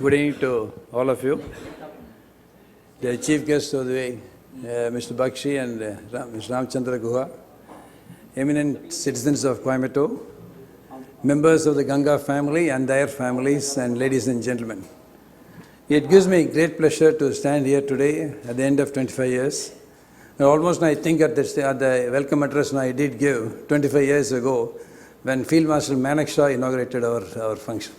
Good evening to all of you. The chief guest of the day, Mr. Bagchi and Mr. Ramachandra Guha, eminent citizens of Coimbatore, members of the Ganga family and their families, and ladies and gentlemen. It gives me great pleasure to stand here today at the end of 25 years. Almost I think at the welcome address I did give 25 years ago when Field Marshal Manekshaw inaugurated our function.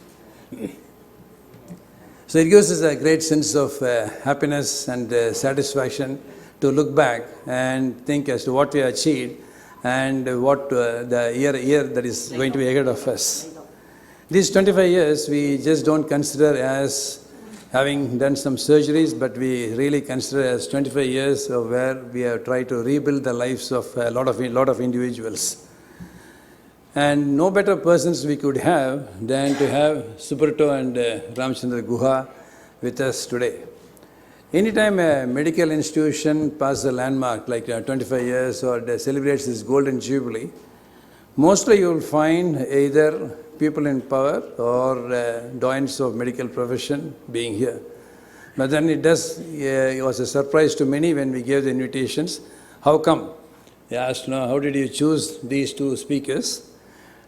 So it gives us a great sense of happiness and satisfaction to look back and think as to what we achieved and what the year that is going to be ahead of us. These 25 years we just don't consider as having done some surgeries, but we really consider as 25 years of where we have tried to rebuild the lives of a lot of individuals. And no better persons we could have than to have Subroto and Ramachandra Guha with us today. Anytime a medical institution passes a landmark like 25 years or celebrates its golden jubilee, mostly you will find either people in power or doyens of medical profession being here. But then it was a surprise to many when we gave the invitations. How come? They asked, how did you choose these two speakers?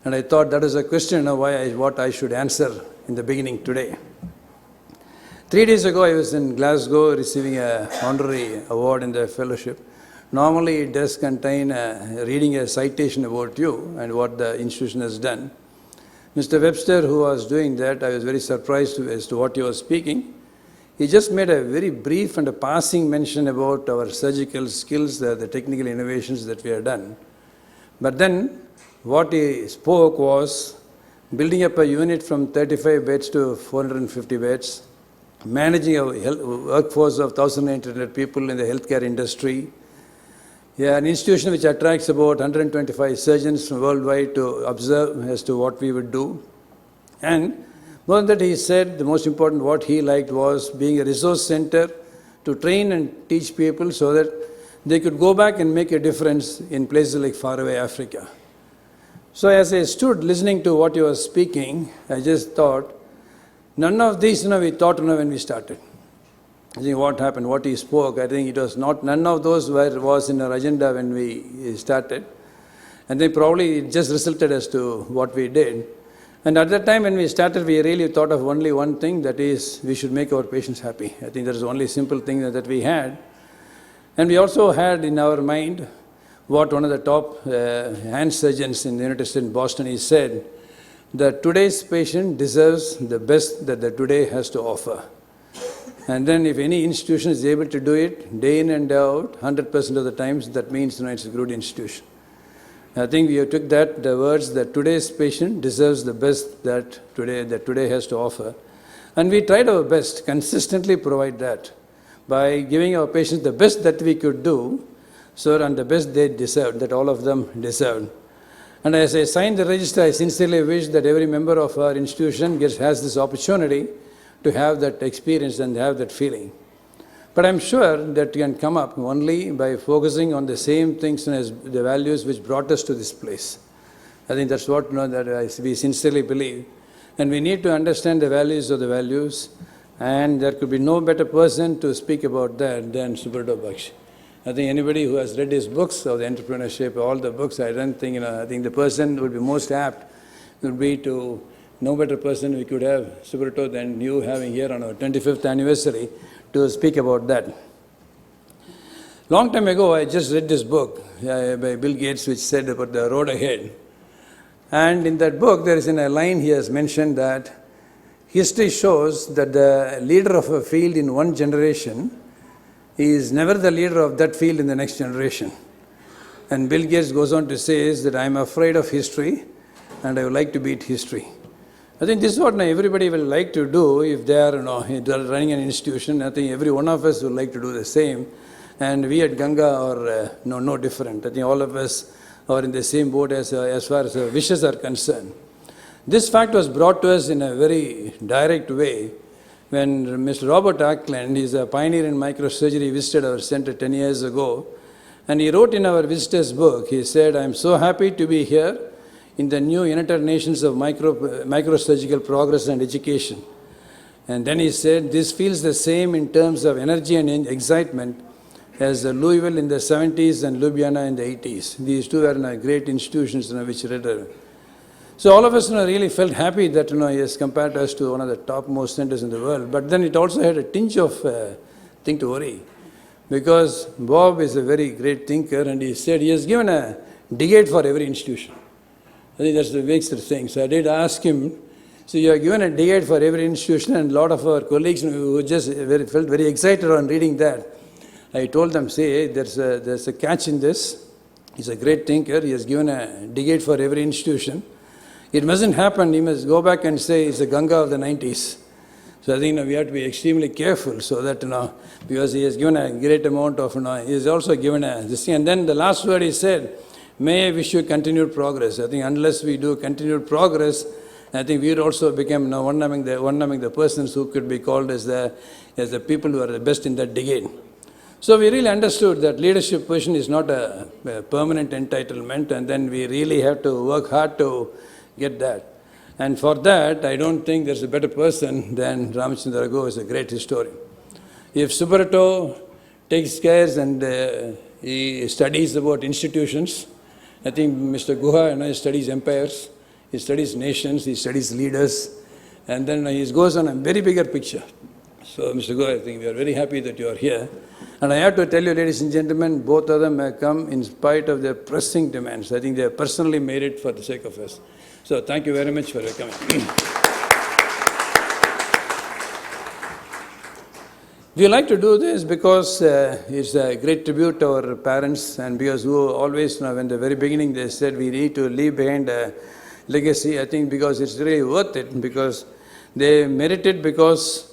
And I thought that is a question of what I should answer in the beginning today. 3 days ago, I was in Glasgow receiving an honorary award in the fellowship. Normally, it does contain reading a citation about you and what the institution has done. Mr. Webster, who was doing that, I was very surprised as to what he was speaking. He just made a very brief and a passing mention about our surgical skills, the technical innovations that we have done. But then, what he spoke was building up a unit from 35 beds to 450 beds, managing a workforce of 1,800 people in the healthcare industry, an institution which attracts about 125 surgeons from worldwide to observe as to what we would do. And more than that, he said the most important what he liked was being a resource center to train and teach people so that they could go back and make a difference in places like faraway Africa. So as I stood listening to what he was speaking, I just thought, none of these we thought when we started. I think what happened, what he spoke, I think it was not, none of those was in our agenda when we started. And then probably it just resulted as to what we did. And at that time when we started, we really thought of only one thing, that is, we should make our patients happy. I think that is the only simple thing that we had. And we also had in our mind what one of the top hand surgeons in the United States in Boston, he said, that today's patient deserves the best that the today has to offer. And then if any institution is able to do it day in and out, 100% of the times, that means it's a good institution. I think we took the words that today's patient deserves the best that today has to offer. And we tried our best, consistently provide that by giving our patients the best that we could do, and the best they deserved, that all of them deserved. And as I signed the register, I sincerely wish that every member of our institution has this opportunity to have that experience and have that feeling. But I'm sure that you can come up only by focusing on the same things as the values which brought us to this place. I think that's what we sincerely believe. And we need to understand the values of the values, and there could be no better person to speak about that than Subroto Bagchi. I think anybody who has read his books of the entrepreneurship, all the books, I don't think, I think the person who would be most apt would be to, no better person we could have, Subroto, than you having here on our 25th anniversary to speak about that. Long time ago, I just read this book by Bill Gates, which said about the road ahead. And in that book, there is in a line he has mentioned that history shows that the leader of a field in one generation is never the leader of that field in the next generation. And Bill Gates goes on to say is that I'm afraid of history and I would like to beat history. I think this is what everybody will like to do if they are running an institution. I think every one of us would like to do the same. And we at Ganga are no different. I think all of us are in the same boat as far as our wishes are concerned. This fact was brought to us in a very direct way when Mr. Robert Ackland, he's a pioneer in microsurgery, visited our center 10 years ago. And he wrote in our visitor's book, he said, I'm so happy to be here in the new United Nations of Microsurgical Progress and Education. And then he said, this feels the same in terms of energy and excitement as Louisville in the 70s and Ljubljana in the 80s. These two are great institutions which read. So all of us really felt happy that he has compared us to one of the topmost centers in the world. But then it also had a tinge of thing to worry. Because Bob is a very great thinker, and he said he has given a decade for every institution. I think that's the makes the thing. So I did ask him, so you are given a decade for every institution, and a lot of our colleagues who just felt very excited on reading that. I told them, say, there's a catch in this. He's a great thinker. He has given a decade for every institution. It mustn't happen. He must go back and say it's the Ganga of the 90s. So I think we have to be extremely careful so that, because he has given a great amount of, he has also given this thing. And then the last word he said, may I wish you continued progress. I think unless we do continued progress, I think we would also become one among the persons who could be called as the people who are the best in that decade. So we really understood that leadership position is not a permanent entitlement, and then we really have to work hard to get that. And for that, I don't think there's a better person than Ramachandra who is a great historian. If Subroto takes care and he studies about institutions, I think Mr. Guha he studies empires, he studies nations, he studies leaders, and then he goes on a very bigger picture. So Mr. Guha, I think we are very happy that you are here. And I have to tell you, ladies and gentlemen, both of them have come in spite of their pressing demands. I think they have personally made it for the sake of us. So thank you very much for your coming. We like to do this because it's a great tribute to our parents, and because who always, in the very beginning, they said we need to leave behind a legacy. I think because it's really worth it, because they merit it, because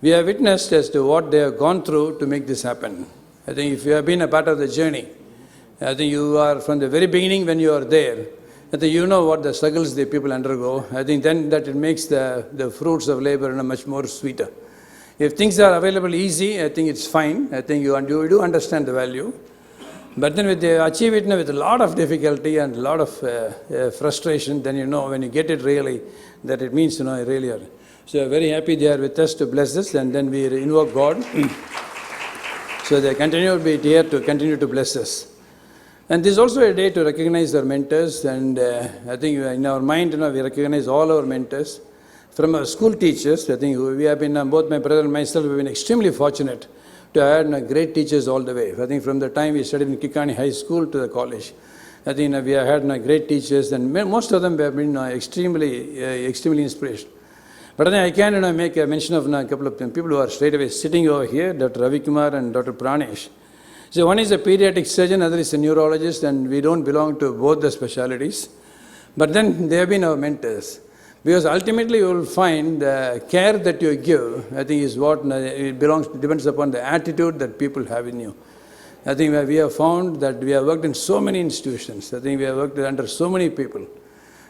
we have witnessed as to what they have gone through to make this happen. I think if you have been a part of the journey, I think you are from the very beginning when you are there, I think you know what the struggles the people undergo. I think then that it makes the fruits of labor much more sweeter. If things are available easy, I think it's fine. I think you do understand the value. But then when they achieve it with a lot of difficulty and a lot of frustration, then when you get it really, that it means really are. So we are very happy they are with us to bless us, and then we invoke God. So they continue to be here to continue to bless us. And this is also a day to recognize our mentors, and I think in our mind, we recognize all our mentors. From our school teachers, I think we have been, both my brother and myself, have been extremely fortunate to have had great teachers all the way. I think from the time we studied in Kikani High School to the college, I think we have had great teachers, and most of them have been extremely inspirational. But I can make a mention of a couple of people who are straight away sitting over here, Dr. Ravi Kumar and Dr. Pranesh. So one is a pediatric surgeon, other is a neurologist, and we don't belong to both the specialities. But then they have been our mentors. Because ultimately you will find the care that you give, I think is what it depends upon the attitude that people have in you. I think we have found that we have worked in so many institutions. I think we have worked under so many people.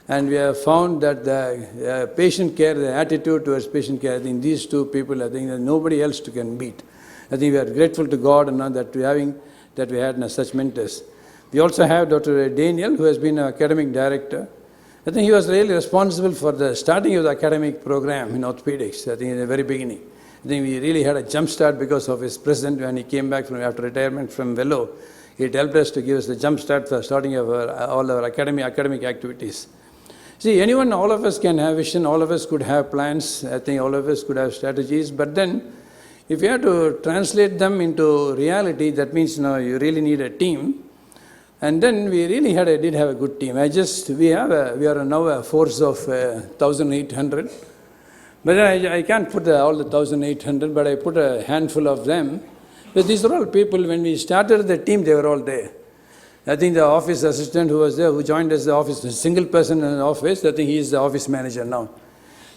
And we have found that the patient care, the attitude towards patient care, I think these two people, I think that nobody else can beat. I think we are grateful to God that we had such mentors. We also have Dr. Daniel, who has been an academic director. I think he was really responsible for the starting of the academic program in orthopedics, I think in the very beginning. I think we really had a jump start because of his presence when he came back after retirement from Velo. It helped us to give us the jump start for starting of all our academic activities. See, all of us can have vision, all of us could have plans, I think all of us could have strategies, but then if you have to translate them into reality, that means you really need a team. And then we really did have a good team. We are now a force of 1,800. But I can't put all the 1,800, but I put a handful of them. But these are all people, when we started the team, they were all there. I think the office assistant who was there, who joined us the office, a single person in the office, I think he is the office manager now.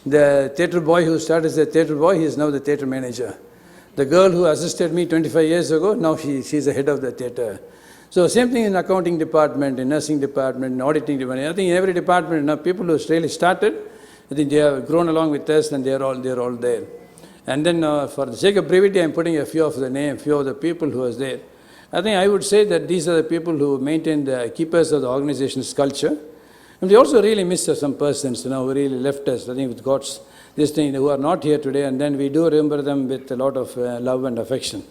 The theatre boy who started as a theatre boy, he is now the theatre manager. The girl who assisted me 25 years ago, now she's the head of the theatre. So same thing in accounting department, in nursing department, in auditing department. I think in every department, people who really started, I think they have grown along with us, and they're all there. And then for the sake of brevity, I'm putting a few of the people who was there. I think I would say that these are the people who maintain the keepers of the organization's culture. And we also really miss some persons, who really left us. I think with God's this thing, who are not here today, and then we do remember them with a lot of love and affection.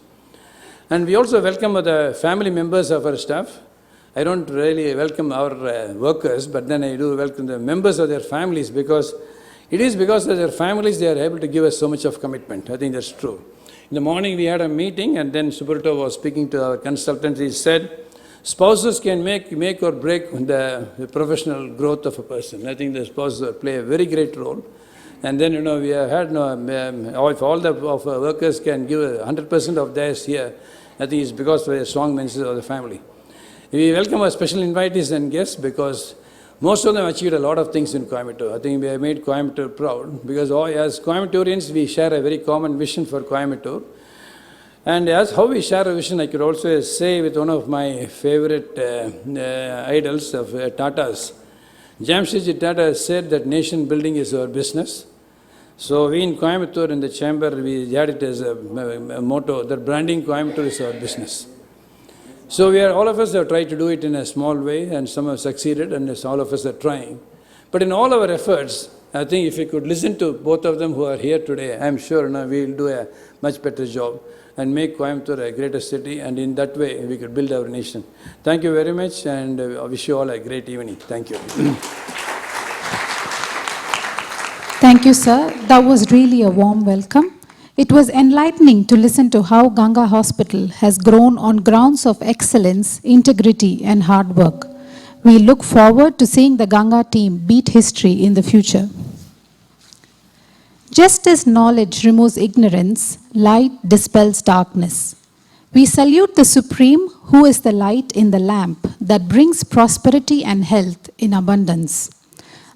And we also welcome the family members of our staff. I don't really welcome our workers, but then I do welcome the members of their families, because it is because of their families they are able to give us so much of commitment. I think that's true. In the morning we had a meeting, and then Subroto was speaking to our consultants. He said, spouses can make or break the professional growth of a person. I think the spouses play a very great role. And then, we have had, if all the of our workers can give 100% of theirs here, I think it's because of the strong members of the family. We welcome our special invitees and guests, because most of them achieved a lot of things in Coimbatore. I think we have made Coimbatore proud, because as Coimbatorians, we share a very common vision for Coimbatore. And as how we share a vision, I could also say with one of my favorite idols of Tata's. Jamshedji Tata said that nation building is our business. So we in Coimbatore, in the chamber, we had it as a motto that branding Coimbatore is our business. So all of us have tried to do it in a small way, and some have succeeded, and all of us are trying. But in all our efforts, I think if we could listen to both of them who are here today, I'm sure we will do a much better job and make Coimbatore a greater city, and in that way we could build our nation. Thank you very much, and I wish you all a great evening. Thank you. Thank you, sir. That was really a warm welcome. It was enlightening to listen to how Ganga Hospital has grown on grounds of excellence, integrity, and hard work. We look forward to seeing the Ganga team beat history in the future. Just as knowledge removes ignorance, light dispels darkness. We salute the Supreme, who is the light in the lamp that brings prosperity and health in abundance.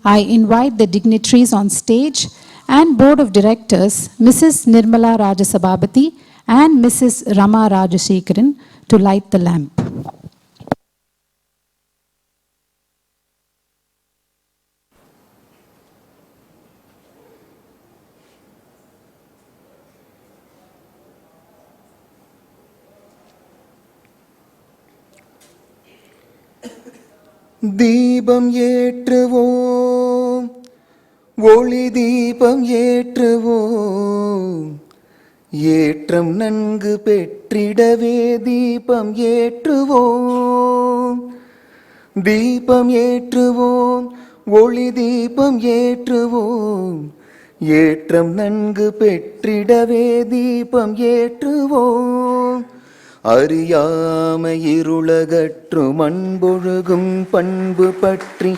I invite the dignitaries on stage and Board of Directors, Mrs. Nirmala Rajasabhabati and Mrs. Rama Rajashekaran, to light the lamp. தீபம் ஏற்றுவோம், ஒளி தீபம் ஏற்றுவோம், ஏற்றம் நன்கு பெற்றிடவே தீபம் ஏற்றுவோம். தீபம் ஏற்றுவோம், ஒளி தீபம் ஏற்றுவோம், ஏற்றம் நன்கு பெற்றிடவே தீபம் ஏற்றுவோம். அறியாமை இருளகற்றும் அன்பொழுகும் பண்பு பற்றி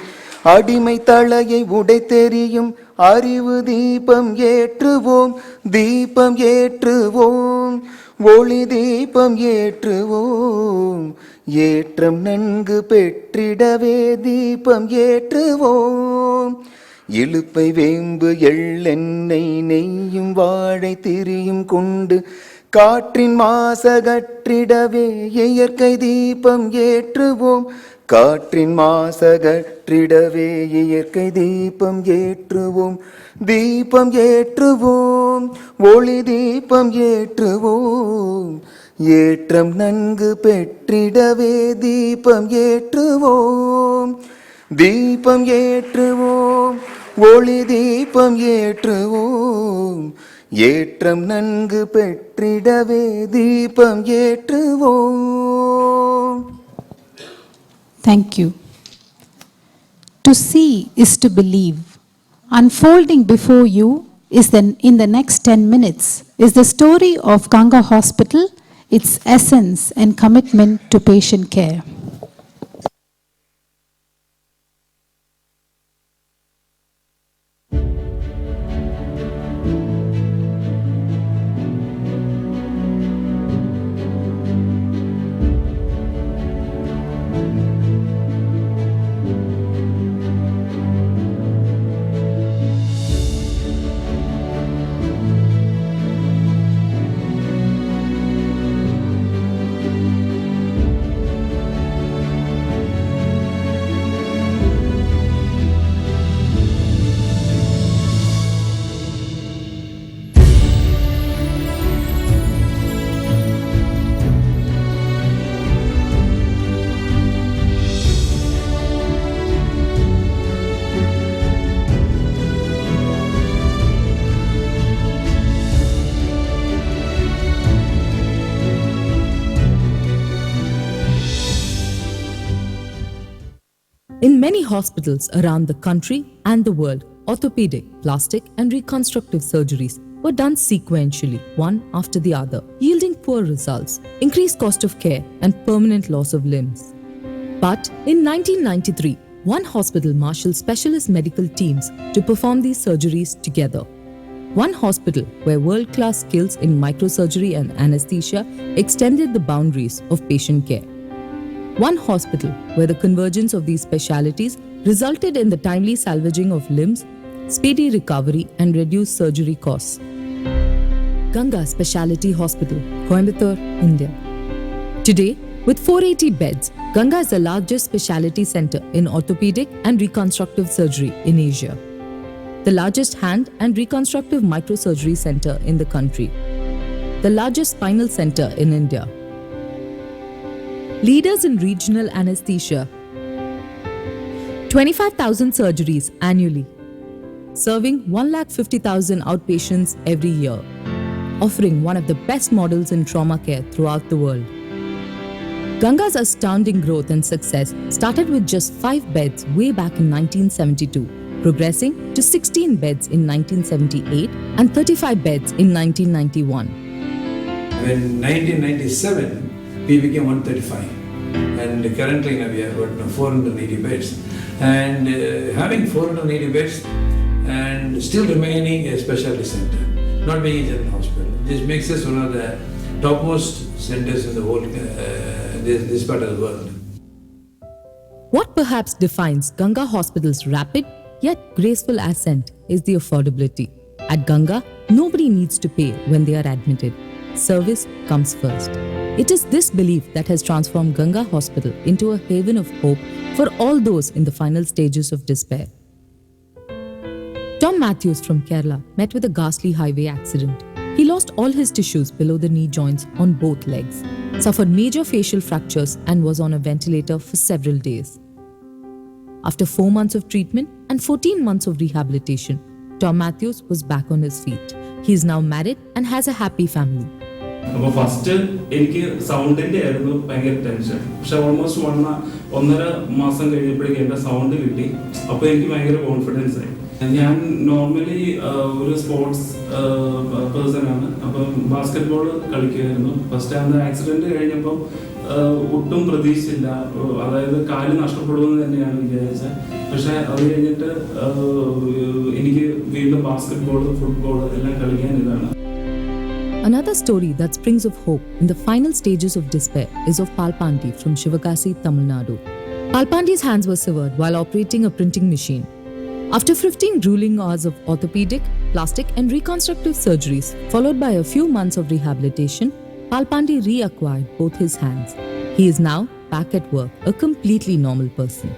அடிமை தலையை உடைத்தெறியும் அறிவு தீபம் ஏற்றுவோம். தீபம் ஏற்றுவோம், ஒளி தீபம் ஏற்றுவோம், ஏற்றம் நன்கு பெற்றிடவே தீபம் ஏற்றுவோம். இலுப்பை வேம்பு எள்ளெண்ணெய் நெய்யும் வாழை திரியும் கொண்டு காற்றின் மாசகற்றிடவே இயற்கை தீபம் ஏற்றுவோம். காற்றின் மாசகற்றிடவே இயற்கை தீபம் ஏற்றுவோம். தீபம் ஏற்றுவோம், ஒளி தீபம் ஏற்றுவோம், ஏற்றம் நன்கு பெற்றிடவே தீபம் ஏற்றுவோம். தீபம் ஏற்றுவோம், ஒளி தீபம் ஏற்றுவோம், ஏற்றம் நன்கு பெற்றிடவே தீபம் ஏற்றுவோம். Thank you. To see is to believe. Unfolding before you is in the next 10 minutes is the story of Ganga Hospital, its essence and commitment to patient care. In many hospitals around the country and the world, orthopedic, plastic, and reconstructive surgeries were done sequentially, one after the other, yielding poor results, increased cost of care, and permanent loss of limbs. But in 1993, one hospital marshaled specialist medical teams to perform these surgeries together. One hospital where world-class skills in microsurgery and anesthesia extended the boundaries of patient care. One hospital where the convergence of these specialities resulted in the timely salvaging of limbs, speedy recovery, and reduced surgery costs. Ganga Specialty Hospital, Coimbatore, India. Today, with 480 beds, Ganga is the largest specialty center in orthopedic and reconstructive surgery in Asia, the largest hand and reconstructive microsurgery center in the country, the largest spinal center in India. Leaders in regional anesthesia, 25,000 surgeries annually, serving 150,000 outpatients every year, offering one of the best models in trauma care throughout the world. Ganga's astounding growth and success started with just 5 beds way back in 1972, progressing to 16 beds in 1978 and 35 beds in 1991. In 1997, we became 135, and currently we have got 480 beds. And having 480 beds and still remaining a specialty center, not being a general hospital, this makes us one of the topmost centers in the whole this part of the world. What perhaps defines Ganga Hospital's rapid yet graceful ascent is the affordability. At Ganga, nobody needs to pay when they are admitted. Service comes first. It is this belief that has transformed Ganga Hospital into a haven of hope for all those in the final stages of despair. Tom Matthews from Kerala met with a ghastly highway accident. He lost all his tissues below the knee joints on both legs, suffered major facial fractures, and was on a ventilator for several days. After 4 months of treatment and 14 months of rehabilitation, Tom Matthews was back on his feet. He is now married and has a happy family. First, I sound tension. Almost 1.5 months sound confidence. I'm normally a sports person. Basketball first time the accident ഒട്ടും പ്രതീക്ഷിച്ചില്ല. അതായത് കാല് നഷ്ടപ്പെടുമെന്ന് തന്നെയാണ് വിചാരിച്ചത്. പക്ഷേ അത് കഴിഞ്ഞിട്ട് എനിക്ക് വീണ്ടും ബാസ്കറ്റ്ബോൾ, ഫുട്ബോൾ എല്ലാം കളിക്കാൻ ഇതാണ്. Another story that springs of hope in the final stages of despair is of Palpandi from Shivakasi, Tamil Nadu. Palpandi's hands were severed while operating a printing machine. After 15 grueling hours of orthopedic, plastic, and reconstructive surgeries, followed by a few months of rehabilitation, Palpandi reacquired both his hands. He is now back at work, a completely normal person.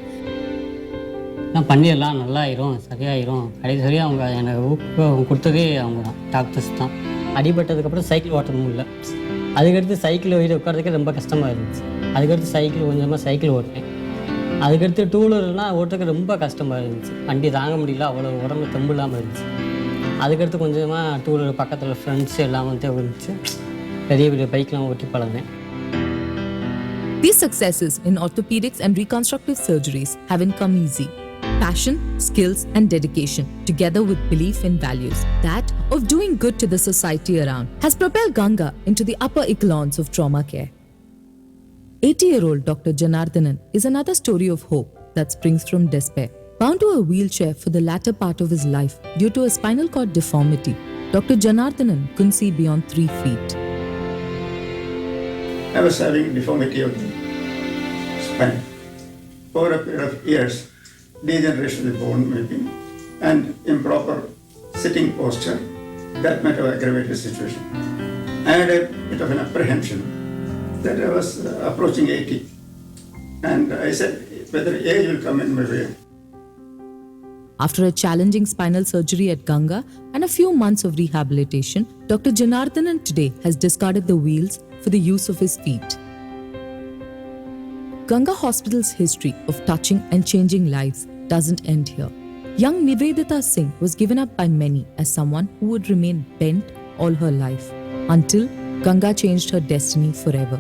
நான் பண்ணிடலாம், நல்லா ஆயிரும், சரியாயிரும். கடைசியாக அவங்க எனக்கு ஊக்கம் கொடுத்ததே அவங்க தான், டாக்டர்ஸ் தான். அடிபட்டதுக்கப்புறம் சைக்கிள் ஓட்ட முடியல. அதுக்கடுத்து சைக்கிள் ஓடி உட்காரதுக்கே ரொம்ப கஷ்டமாக இருந்துச்சு. அதுக்கடுத்து சைக்கிள் கொஞ்சமாக சைக்கிள் ஓட்டினேன். அதுக்கடுத்து டூ வீலர்னால் ஓட்டுறதுக்கு ரொம்ப கஷ்டமாக இருந்துச்சு. வண்டி தாங்க முடியல, அவ்வளோ உடம்பு தெம்பு இல்லாமல் இருந்துச்சு. அதுக்கடுத்து கொஞ்சமாக டூ வீலர் பக்கத்தில் ஃப்ரெண்ட்ஸ் எல்லாம் வந்து இருந்துச்சு. பெரிய பெரிய பைக்லாம் ஓட்டி பழகினேன். These successes in orthopedics and reconstructive surgeries haven't come easy. Passion, skills, and dedication, together with belief in values, that of doing good to the society around, has propelled Ganga into the upper echelons of trauma care. 80-year-old Dr. Janardhanan is another story of hope that springs from despair. Bound to a wheelchair for the latter part of his life due to a spinal cord deformity, Dr. Janardhanan couldn't see beyond 3 feet. I was having deformity of the spine. Over a period of years, degeneration of the bone maybe, and improper sitting posture, that might have aggravated the situation. I had a bit of an apprehension that I was approaching 80, and I said whether age will come in my way. After a challenging spinal surgery at Ganga and a few months of rehabilitation, Dr. Janardhanan today has discarded the wheels for the use of his feet. Ganga Hospital's history of touching and changing lives doesn't end here. Young Nivedita Singh was given up by many as someone who would remain bent all her life, until Ganga changed her destiny forever.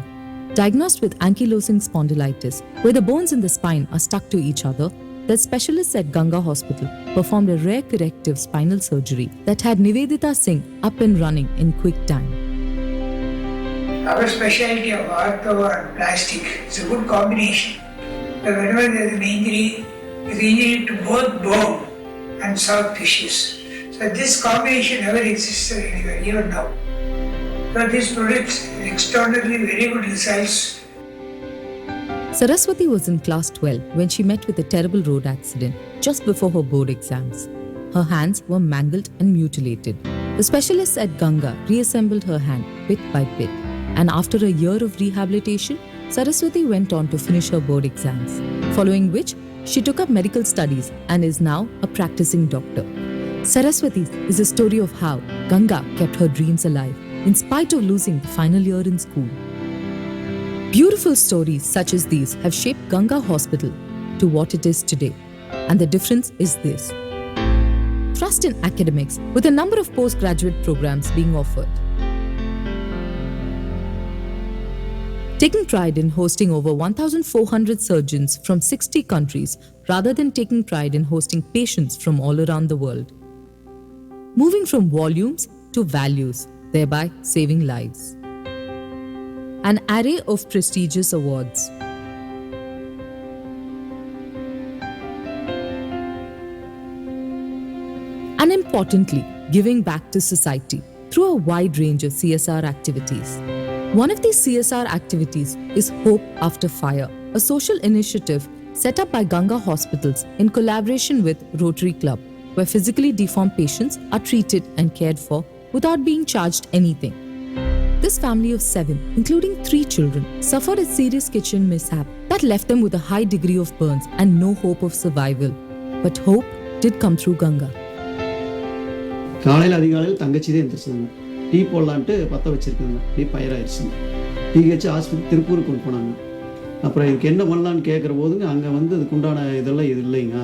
Diagnosed with ankylosing spondylitis, where the bones in the spine are stuck to each other, the specialists at Ganga Hospital performed a rare corrective spinal surgery that had Nivedita Singh up and running in quick time. Our specialty of ortho and plastic is a good combination. But whenever there is an injury, it's injury to both bone and soft tissues. So this combination never existed anywhere, even now. So this produces extraordinarily very good results. Saraswati was in class 12 when she met with a terrible road accident just before her board exams. Her hands were mangled and mutilated. The specialists at Ganga reassembled her hand bit by bit, and after a year of rehabilitation, Saraswati went on to finish her board exams, following which she took up medical studies and is now a practicing doctor. Saraswati is a story of how Ganga kept her dreams alive in spite of losing the final year in school. Beautiful stories such as these have shaped Ganga Hospital to what it is today. And the difference is this: trust in academics with a number of postgraduate programs being offered. Taking pride in hosting over 1,400 surgeons from 60 countries rather than taking pride in hosting patients from all around the world. Moving from volumes to values, thereby saving lives. An array of prestigious awards. And importantly, giving back to society through a wide range of CSR activities. One of these CSR activities is Hope After Fire, a social initiative set up by Ganga Hospitals in collaboration with Rotary Club, where physically deformed patients are treated and cared for without being charged anything. This family of 7, including 3 children, suffered a serious kitchen mishap that left them with a high degree of burns and no hope of survival. But hope did come through Ganga. காலையில் அதிகாலையில் தங்கச்சி தான் எந்திரிச்சதுங்க. Tea போடலான்ட்டு பற்ற வச்சுருக்குதுங்க. Tea பயிராயிடுச்சுங்க. DH ஆஸ்பத்திரி திருப்பூருக்கு கொண்டு போனாங்க. அப்புறம் இதுக்கு என்ன பண்ணலான்னு கேட்குற போதுங்க அங்கே வந்து இதுக்குண்டான இதெல்லாம் இது இல்லைங்க,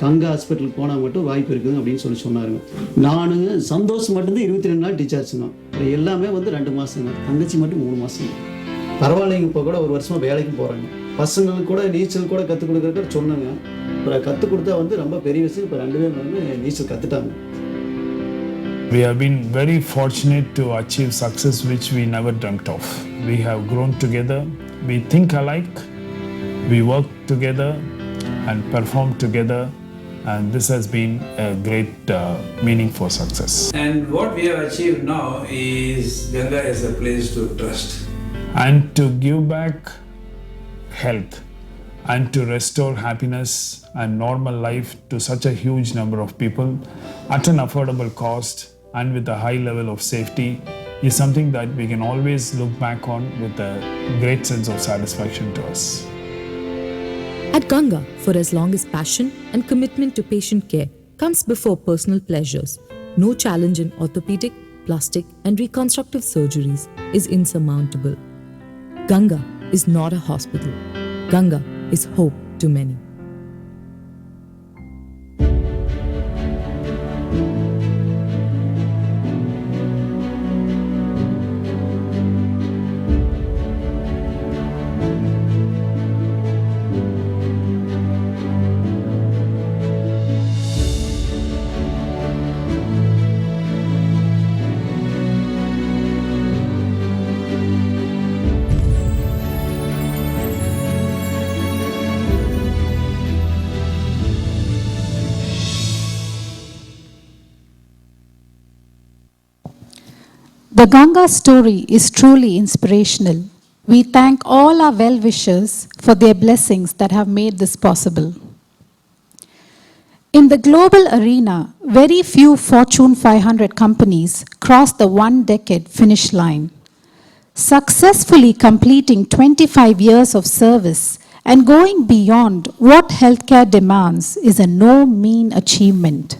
கங்கா ஹாஸ்பிட்டலுக்கு போனால் மட்டும் வாய்ப்பு இருக்குதுங்க அப்படின்னு சொன்னாருங்க. நானுங்க சந்தோஷம் மட்டும்தான் 22 நாள் டீச்சார்ஜுங்க. அப்புறம் எல்லாமே வந்து 2 மாதங்க. தங்கச்சி மட்டும் 3 மாதங்க. பரவாயில்லைங்க, இப்போ கூட 1 வருஷமாக வேலைக்கும் போகிறாங்க. பசங்களுக்கு கூட நீச்சல் கூட கற்றுக் கொடுக்குறதுக்கு சொன்னாங்க. அப்புறம் கற்றுக் கொடுத்தா வந்து ரொம்ப பெரிய விஷயம். இப்போ 2 பேரும் வந்து நீச்சல் கற்றுட்டாங்க. We have been very fortunate to achieve success which we never dreamt of. We have grown together, we think alike, we work together and perform together, and this has been a great meaning for success. And what we have achieved now is Ganga is a place to trust. And to give back health and to restore happiness and normal life to such a huge number of people at an affordable cost and with a high level of safety is something that we can always look back on with a great sense of satisfaction to us. At Ganga, for as long as passion and commitment to patient care comes before personal pleasures, no challenge in orthopedic, plastic and reconstructive surgeries is insurmountable. Ganga is not a hospital. Ganga is hope to many. The Ganga story is truly inspirational. We thank all our well-wishers for their blessings that have made this possible. In the global arena, very few Fortune 500 companies cross the 1-decade finish line. Successfully completing 25 years of service and going beyond what healthcare demands is a no mean achievement.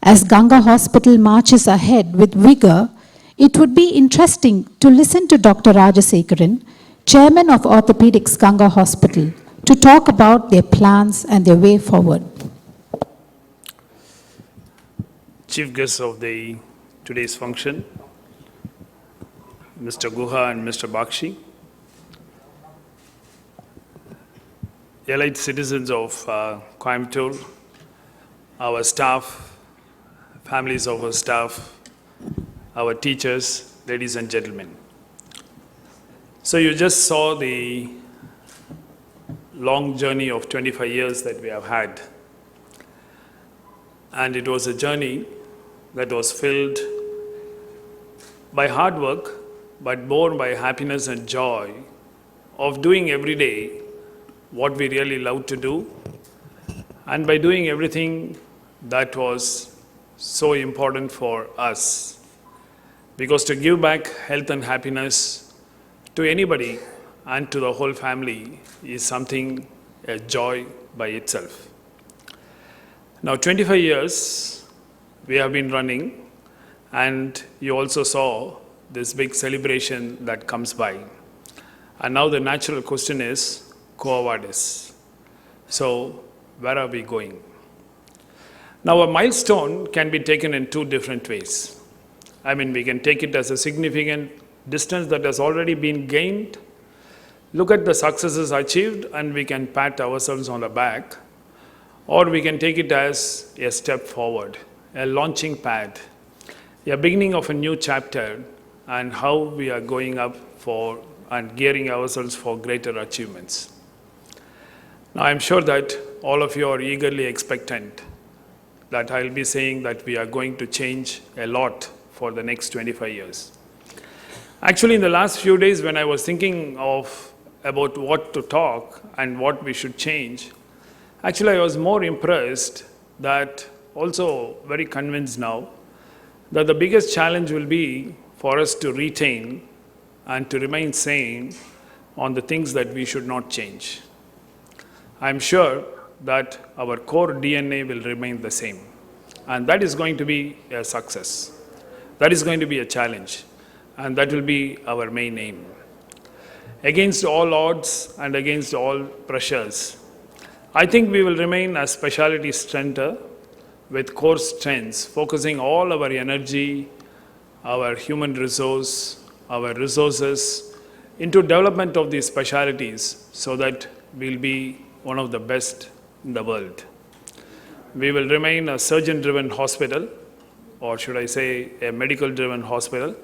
As Ganga Hospital marches ahead with vigor, it would be interesting to listen to Dr. Rajasekaran, Chairman of Orthopedics Ganga Hospital, to talk about their plans and their way forward. Chief guests of today's function, Mr. Guha and Mr. Bagchi, elite citizens of Coimbatore, our staff, families of our staff, our teachers, ladies and gentlemen. So you just saw the long journey of 25 years that we have had. And it was a journey that was filled by hard work, but more by happiness and joy of doing every day what we really love to do, and by doing everything that was so important for us. Because to give back health and happiness to anybody and to the whole family is something, a joy by itself. Now 25 years we have been running, and you also saw this big celebration that comes by. And now the natural question is, Quo vadis? So where are we going? Now a milestone can be taken in two different ways. I mean, we can take it as a significant distance that has already been gained, look at the successes achieved, and we can pat ourselves on the back. Or we can take it as a step forward, a launching pad, a beginning of a new chapter, and how we are going up for and gearing ourselves for greater achievements. Now I'm sure that all of you are eagerly expectant that I'll be saying that we are going to change a lot for the next 25 years. Actually, in the last few days when I was thinking about what to talk and what we should change, actually I was more impressed, that also very convinced now, that the biggest challenge will be for us to retain and to remain sane on the things that we should not change. I'm sure that our core DNA will remain the same, and that is going to be a success. That is going to be a challenge, and that will be our main aim. Against all odds and against all pressures, I think we will remain a specialty center with core strengths, focusing all our energy, our human resource, our resources into development of these specialties, so that we'll be one of the best in the world. We will remain a surgeon-driven hospital, or should I say a medical-driven hospital,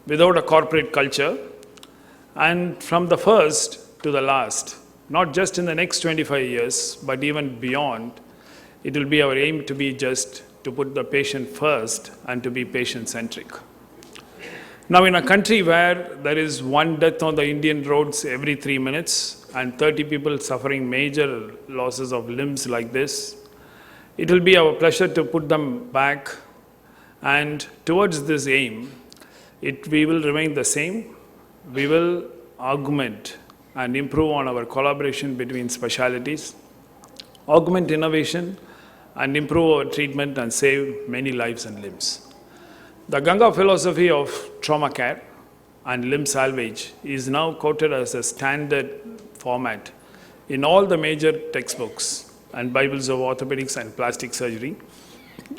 without a corporate culture, and from the first to the last, not just in the next 25 years, but even beyond, it will be our aim to be just to put the patient first and to be patient-centric. Now, in a country where there is one death on the Indian roads every 3 minutes and 30 people suffering major losses of limbs like this, it will be our pleasure to put them back, and towards this aim, we will remain the same. We will augment and improve on our collaboration between specialties, augment innovation, and improve our treatment and save many lives and limbs. The Ganga philosophy of trauma care and limb salvage is now quoted as a standard format in all the major textbooks and Bibles of orthopedics and plastic surgery,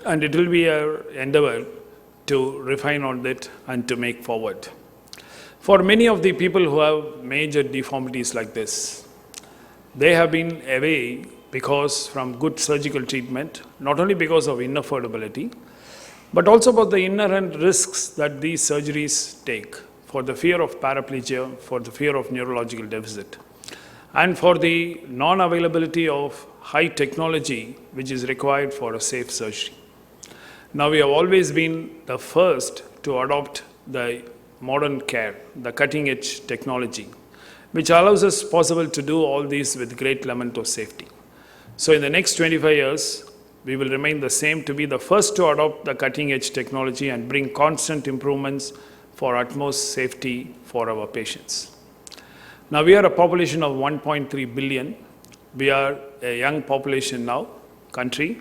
and it will be our endeavor to refine on that and to make forward. For many of the people who have major deformities like this, they have been away because from good surgical treatment, not only because of inaffordability, but also about the inherent risks that these surgeries take, for the fear of paraplegia, for the fear of neurological deficit, and for the non-availability of high technology which is required for a safe surgery. Now, we have always been the first to adopt the modern care, the cutting-edge technology, which allows us possible to do all these with great element of safety. So in the next 25 years, we will remain the same, to be the first to adopt the cutting-edge technology and bring constant improvements for utmost safety for our patients. Now, we are a population of 1.3 billion. We are a young population now, country,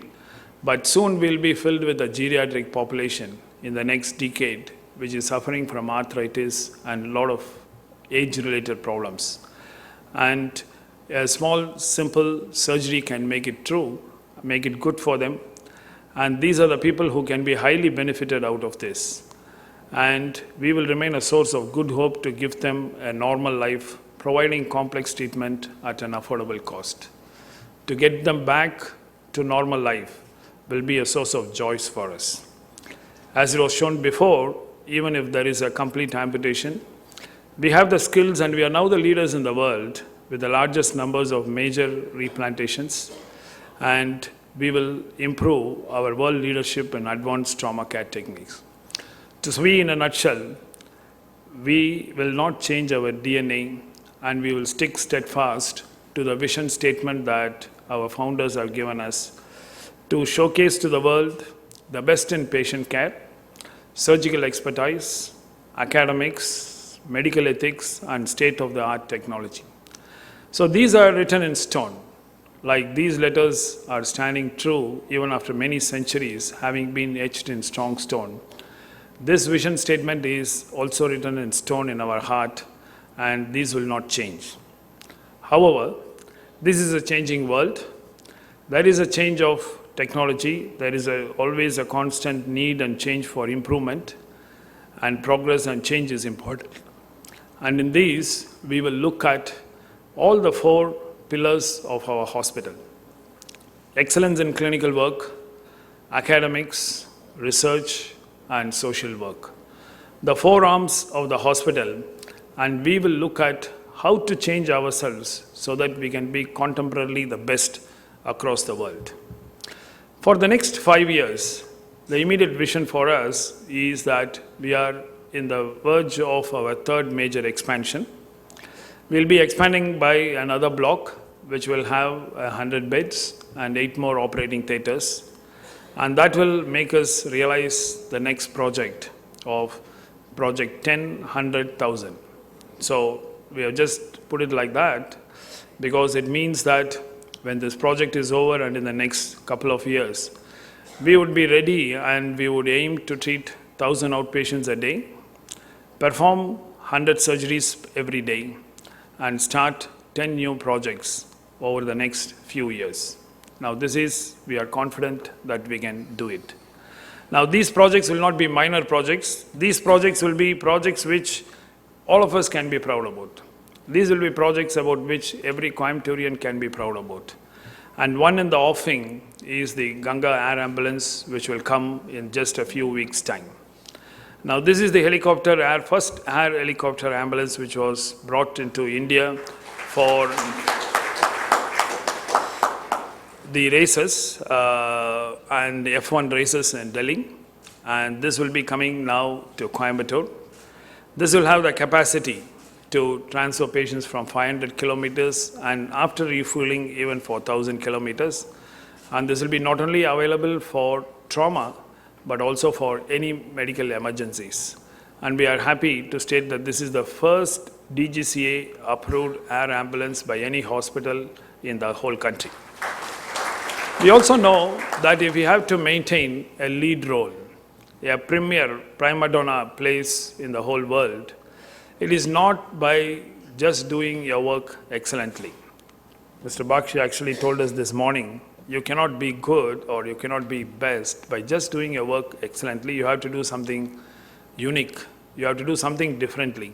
but soon we'll be filled with a geriatric population in the next decade, which is suffering from arthritis and a lot of age-related problems. And a small, simple surgery can make it true, make it good for them. And these are the people who can be highly benefited out of this. And we will remain a source of good hope to give them a normal life, providing complex treatment at an affordable cost. to get them back to normal life will be a source of joy for us. As it was shown before, even if there is a complete amputation, we have the skills and we are now the leaders in the world with the largest numbers of major replantations, and we will improve our world leadership in advanced trauma care techniques. To say in a nutshell, we will not change our DNA and we will stick steadfast to the vision statement that our founders have given us to showcase to the world the best in patient care, surgical expertise, academics, medical ethics, and state-of-the-art technology. So these are written in stone. Like these letters are standing true even after many centuries, having been etched in strong stone. This vision statement is also written in stone in our heart, and these will not change. However, this is a changing world. There is a change of technology. There is always a constant need and change for improvement, and progress and change is important. And in these, we will look at all the 4 pillars of our hospital: excellence in clinical work, academics, research, and social work. The 4 arms of the hospital, and we will look at how to change ourselves so that we can be contemporarily the best across the world. For the next 5 years, the immediate vision for us is that we are in the verge of our 3rd major expansion. We'll be expanding by another block, which will have 100 beds and 8 more operating theaters. And that will make us realize the next project of Project 10, 100,000. So we have just put it like that because it means that when this project is over and in the next couple of years, we would be ready and we would aim to treat 1,000 outpatients a day, perform 100 surgeries every day, and start 10 new projects over the next few years. Now we are confident that we can do it. Now these projects will not be minor projects. These projects will be projects which all of us can be proud about. These will be projects about which every Coimbaturian can be proud about. And one in the offing is the Ganga Air Ambulance, which will come in just a few weeks' time. Now this is the first air helicopter ambulance which was brought into India for the races and the F1 races in Delhi, and this will be coming now to Coimbatore. This will have the capacity to transfer patients from 500 kilometers and after refueling even for 1,000 kilometers. And this will be not only available for trauma, but also for any medical emergencies. And we are happy to state that this is the first DGCA approved air ambulance by any hospital in the whole country. We also know that if we have to maintain a lead role, a premier prima donna place in the whole world, it is not by just doing your work excellently. Mr. Bagchi actually told us this morning, you cannot be good or you cannot be best by just doing your work excellently. You have to do something unique. You have to do something differently.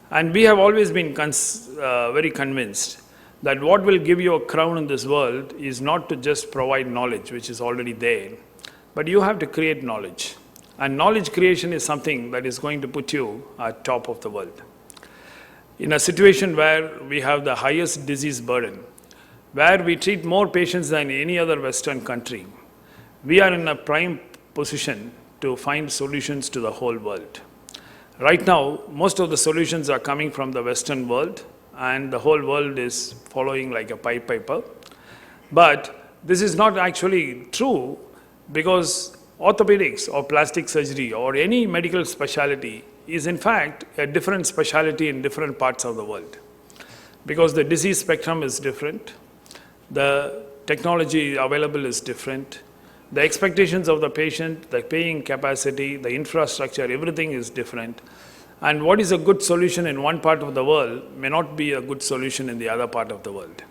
And we have always been very convinced that what will give you a crown in this world is not to just provide knowledge, which is already there, but you have to create knowledge. And knowledge creation is something that is going to put you at top of the world. In a situation where we have the highest disease burden, where we treat more patients than any other Western country, we are in a prime position to find solutions to the whole world. Right now, most of the solutions are coming from the Western world, and the whole world is following like a Pied Piper. But this is not actually true, because orthopedics or plastic surgery or any medical specialty is in fact a different specialty in different parts of the world. Because the disease spectrum is different, the technology available is different, the expectations of the patient, the paying capacity, the infrastructure, everything is different. And what is a good solution in one part of the world may not be a good solution in the other part of the world.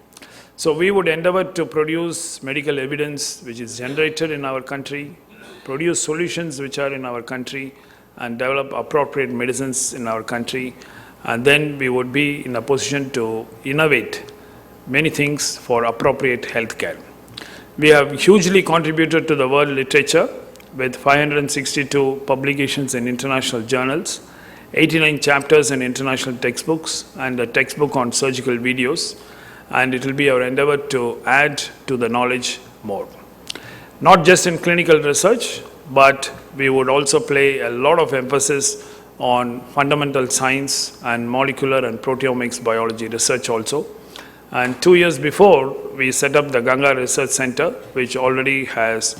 So we would endeavor to produce medical evidence which is generated in our country, produce solutions which are in our country, and develop appropriate medicines in our country. And then we would be in a position to innovate many things for appropriate healthcare. We have hugely contributed to the world literature with 562 publications in international journals, 89 chapters in international textbooks, and a textbook on surgical videos, and it will be our endeavor to add to the knowledge more. Not just in clinical research, but we would also play a lot of emphasis on fundamental science and molecular and proteomics biology research also. And 2 years before, we set up the Ganga Research Center, which already has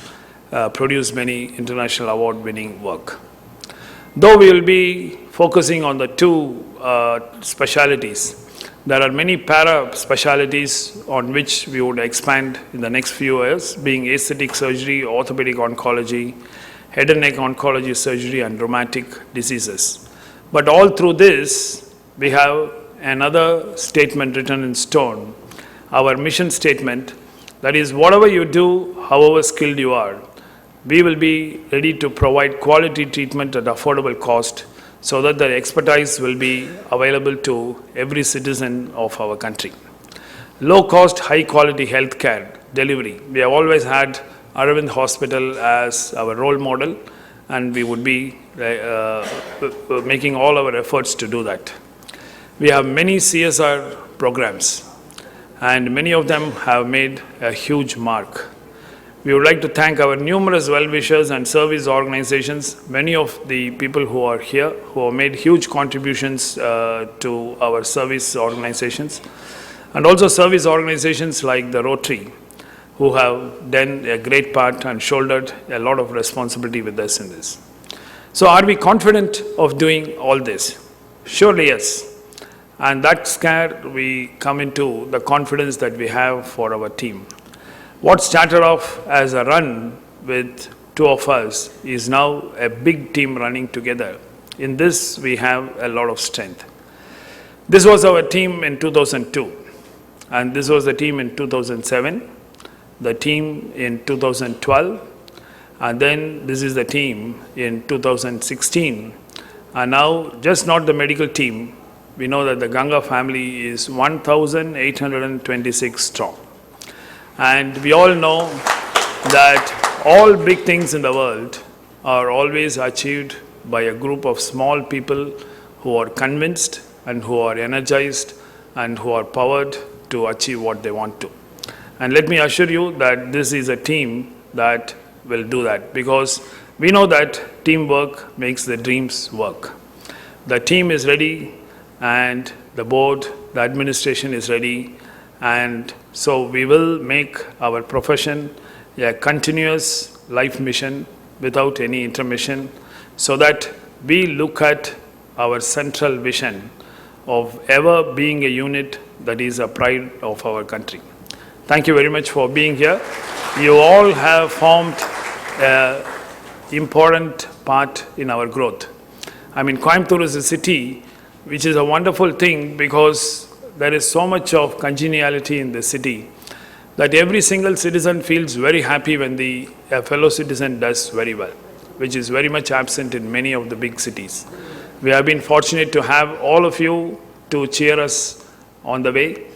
produced many international award-winning work. Though we will be focusing on the two specialities, there are many para-specialities on which we would expand in the next few years, being aesthetic surgery, orthopedic oncology, head and neck oncology surgery, and rheumatic diseases. But all through this, we have another statement written in stone, our mission statement, that is, whatever you do, however skilled you are, we will be ready to provide quality treatment at affordable cost so that the expertise will be available to every citizen of our country. Low cost, high quality healthcare delivery. We have always had Aravind Hospital as our role model, and we would be making all our efforts to do that. We have many CSR programs, and many of them have made a huge mark. We would like to thank our numerous well-wishers and service organizations, many of the people who are here, who have made huge contributions to our service organizations, and also service organizations like the Rotary, who have done a great part and shouldered a lot of responsibility with us in this. So are we confident of doing all this? Surely yes. And that's where we come into the confidence that we have for our team. What started off as a run with two of us is now a big team running together. In this, we have a lot of strength. This was our team in 2002, and this was the team in 2007, the team in 2012, and then this is the team in 2016. And now, just not the medical team, we know that the Ganga family is 1,826 strong. And we all know that all big things in the world are always achieved by a group of small people who are convinced and who are energized and who are powered to achieve what they want to. And let me assure you that this is a team that will do that, because we know that teamwork makes the dreams work. The team is ready, and the board, the administration is ready, and so we will make our profession a continuous life mission without any intermission, so that we look at our central vision of ever being a unit that is a pride of our country. Thank you very much for being here. You all have formed an important part in our growth. I mean, Coimbatore is a city which is a wonderful thing, because there is so much of congeniality in the city that every single citizen feels very happy when a fellow citizen does very well, which is very much absent in many of the big cities. We have been fortunate to have all of you to cheer us on the way,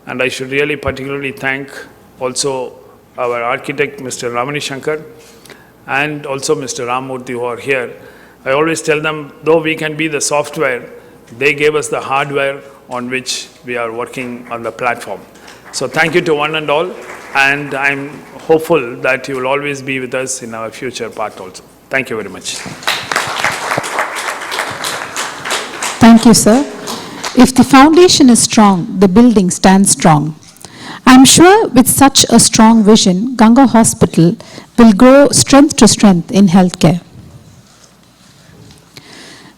and I should really particularly thank also our architect, Mr. Ramachandra, and also Mr. Ramurthy, who are here. I always tell them, though we can be the software, they gave us the hardware on which we are working on the platform. So thank you to one and all, and I'm hopeful that you will always be with us in our future part also. Thank you very much. Thank you, sir. If the foundation is strong, the building stands strong. I'm sure with such a strong vision, Ganga Hospital will grow strength to strength in healthcare.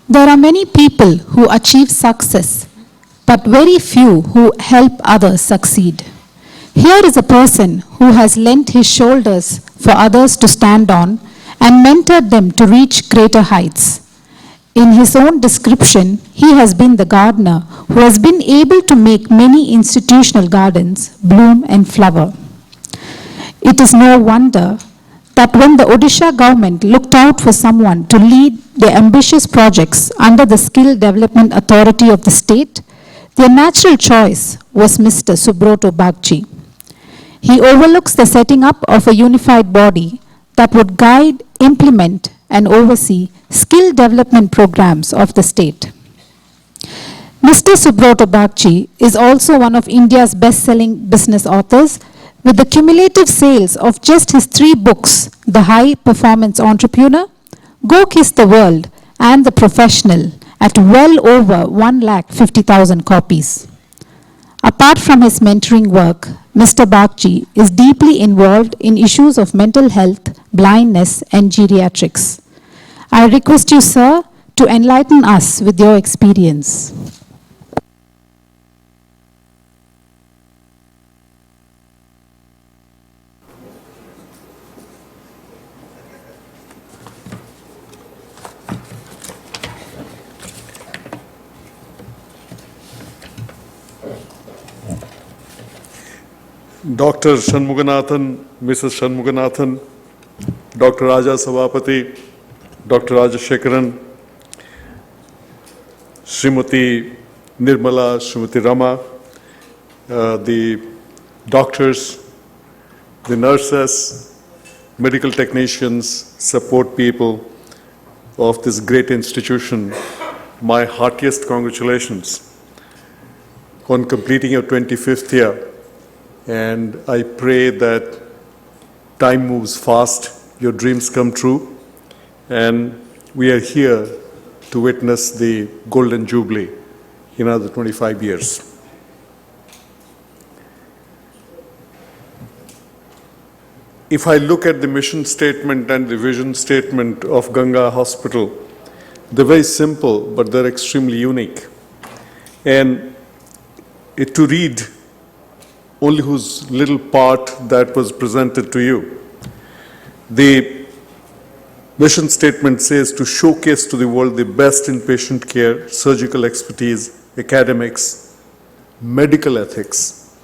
There are many people who achieve success, but very few who help others succeed. Here is a person who has lent his shoulders for others to stand on and mentored them to reach greater heights. In his own description, he has been the gardener who has been able to make many institutional gardens bloom and flower. It is no wonder that when the Odisha government looked out for someone to lead the ambitious projects under the Skill Development Authority of the state, Their natural choice was Mr. Subroto Bagchi. He overlooks the setting up of a unified body that would guide, implement, and oversee skill development programs of the state. Mr. Subroto Bagchi is also one of India's best-selling business authors, with the cumulative sales of just his 3 books, The High Performance Entrepreneur, Go Kiss the World, and The Professional, at well over 150,000 copies. Apart from his mentoring work, Mr. Bagchi is deeply involved in issues of mental health, blindness, and geriatrics. I request you, sir, to enlighten us with your experience. Dr. Shanmuganathan, Mrs. Shanmuganathan, Dr. Raja Savapati, Dr. Rajashekaran, Srimati Nirmala, Srimati Rama, the doctors, the nurses, medical technicians, support people of this great institution, my heartiest congratulations on completing your 25th year. And I pray that time moves fast, your dreams come true, and we are here to witness the Golden Jubilee in another 25 years. If I look at the mission statement and the vision statement of Ganga Hospital, they're very simple, but they're extremely unique. And to read only whose little part that was presented to you. The mission statement says to showcase to the world the best in patient care, surgical expertise, academics, medical ethics,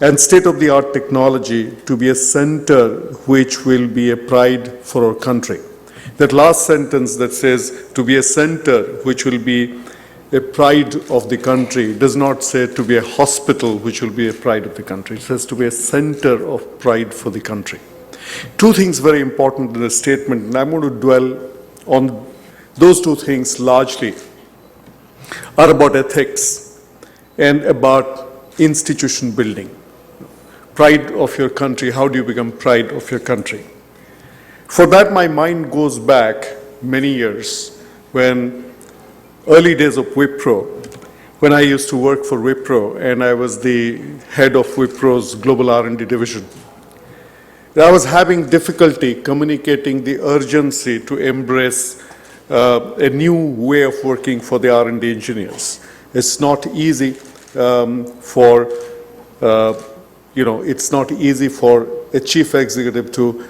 and state-of-the-art technology to be a center which will be a pride for our country. That last sentence that says to be a center which will be a pride of the country does not say to be a hospital which will be a pride of the country. It says to be a center of pride for the country. 2 things very important in the statement, and I'm going to dwell on those 2 things largely, are about ethics and about institution building. Pride of your country, how do you become pride of your country? For that, my mind goes back many years when early days of Wipro, when I used to work for Wipro and I was the head of Wipro's global R&D division. I was having difficulty communicating the urgency to embrace a new way of working for the R&D engineers. It's not easy it's not easy for a chief executive to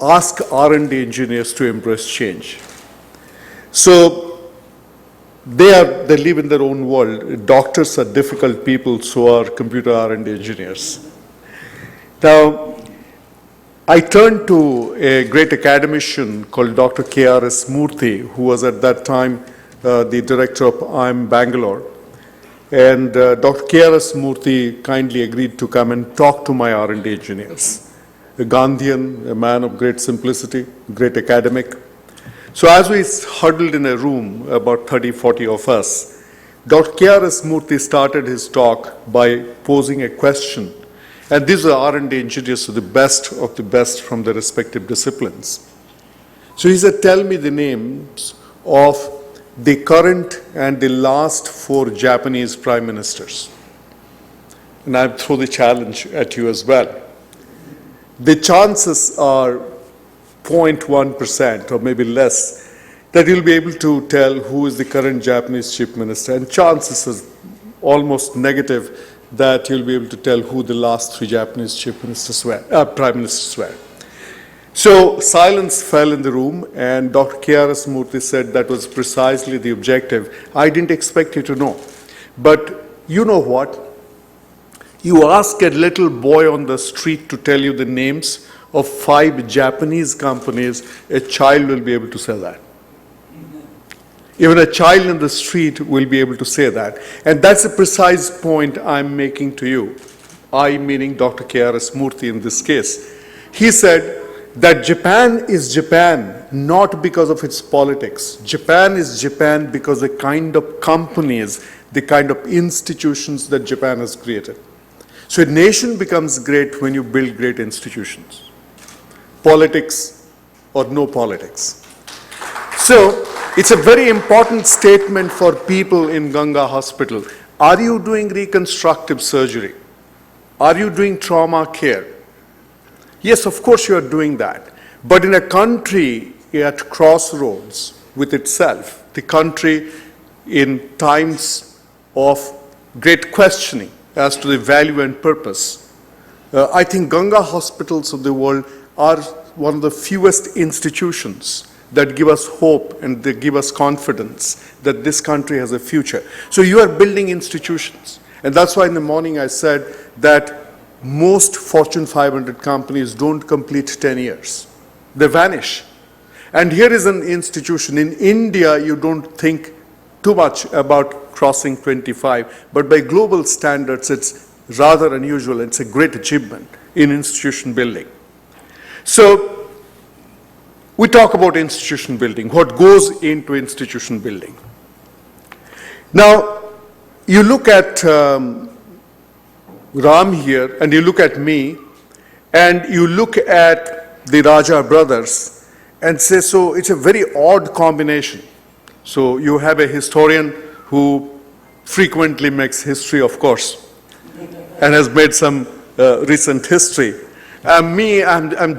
ask R&D engineers to embrace change. So they live in their own world. Doctors are difficult people, so are computer R&D engineers. Now, I turned to a great academician called Dr. K.R.S. Murthy, who was at that time the director of IIM Bangalore. And Dr. K.R.S. Murthy kindly agreed to come and talk to my R&D engineers. A Gandhian, a man of great simplicity, great academic. So as we huddled in a room, about 30, 40 of us, Dr. K.R.S. Murthy started his talk by posing a question. And these are R&D engineers, so the best of the best from their respective disciplines. So he said, tell me the names of the current and the last 4 Japanese prime ministers. And I throw the challenge at you as well. The chances are 0.1% or maybe less that you'll be able to tell who is the current Japanese chief minister, and chances are almost negative that you'll be able to tell who the last 3 Japanese chief ministers were, prime ministers were. So silence fell in the room, and Dr. K.R.S. Murthy said that was precisely the objective. I didn't expect you to know. But you know what? You ask a little boy on the street to tell you the names of 5 Japanese companies, a child will be able to say that. Even a child in the street will be able to say that. And that's the precise point I'm making to you. I meaning Dr. K.R.S. Murthy in this case. He said that Japan is Japan not because of its politics. Japan is Japan because the kind of companies, the kind of institutions that Japan has created. So a nation becomes great when you build great institutions. Politics or no politics. So it's a very important statement for people in Ganga Hospital. Are you doing reconstructive surgery? Are you doing trauma care? Yes, of course you are doing that. But in a country at crossroads with itself, the country in times of great questioning as to the value and purpose, I think Ganga hospitals of the world are one of the fewest institutions that give us hope and they give us confidence that this country has a future. So you are building institutions. And that's why in the morning I said that most Fortune 500 companies don't complete 10 years. They vanish. And here is an institution. In India, you don't think too much about crossing 25, but by global standards, it's rather unusual. It's a great achievement in institution building. So we talk about institution building, what goes into institution building. Now, you look at Ram here, and you look at me, and you look at the Raja brothers, and say, so it's a very odd combination. So you have a historian who frequently makes history, of course, and has made some recent history. I'm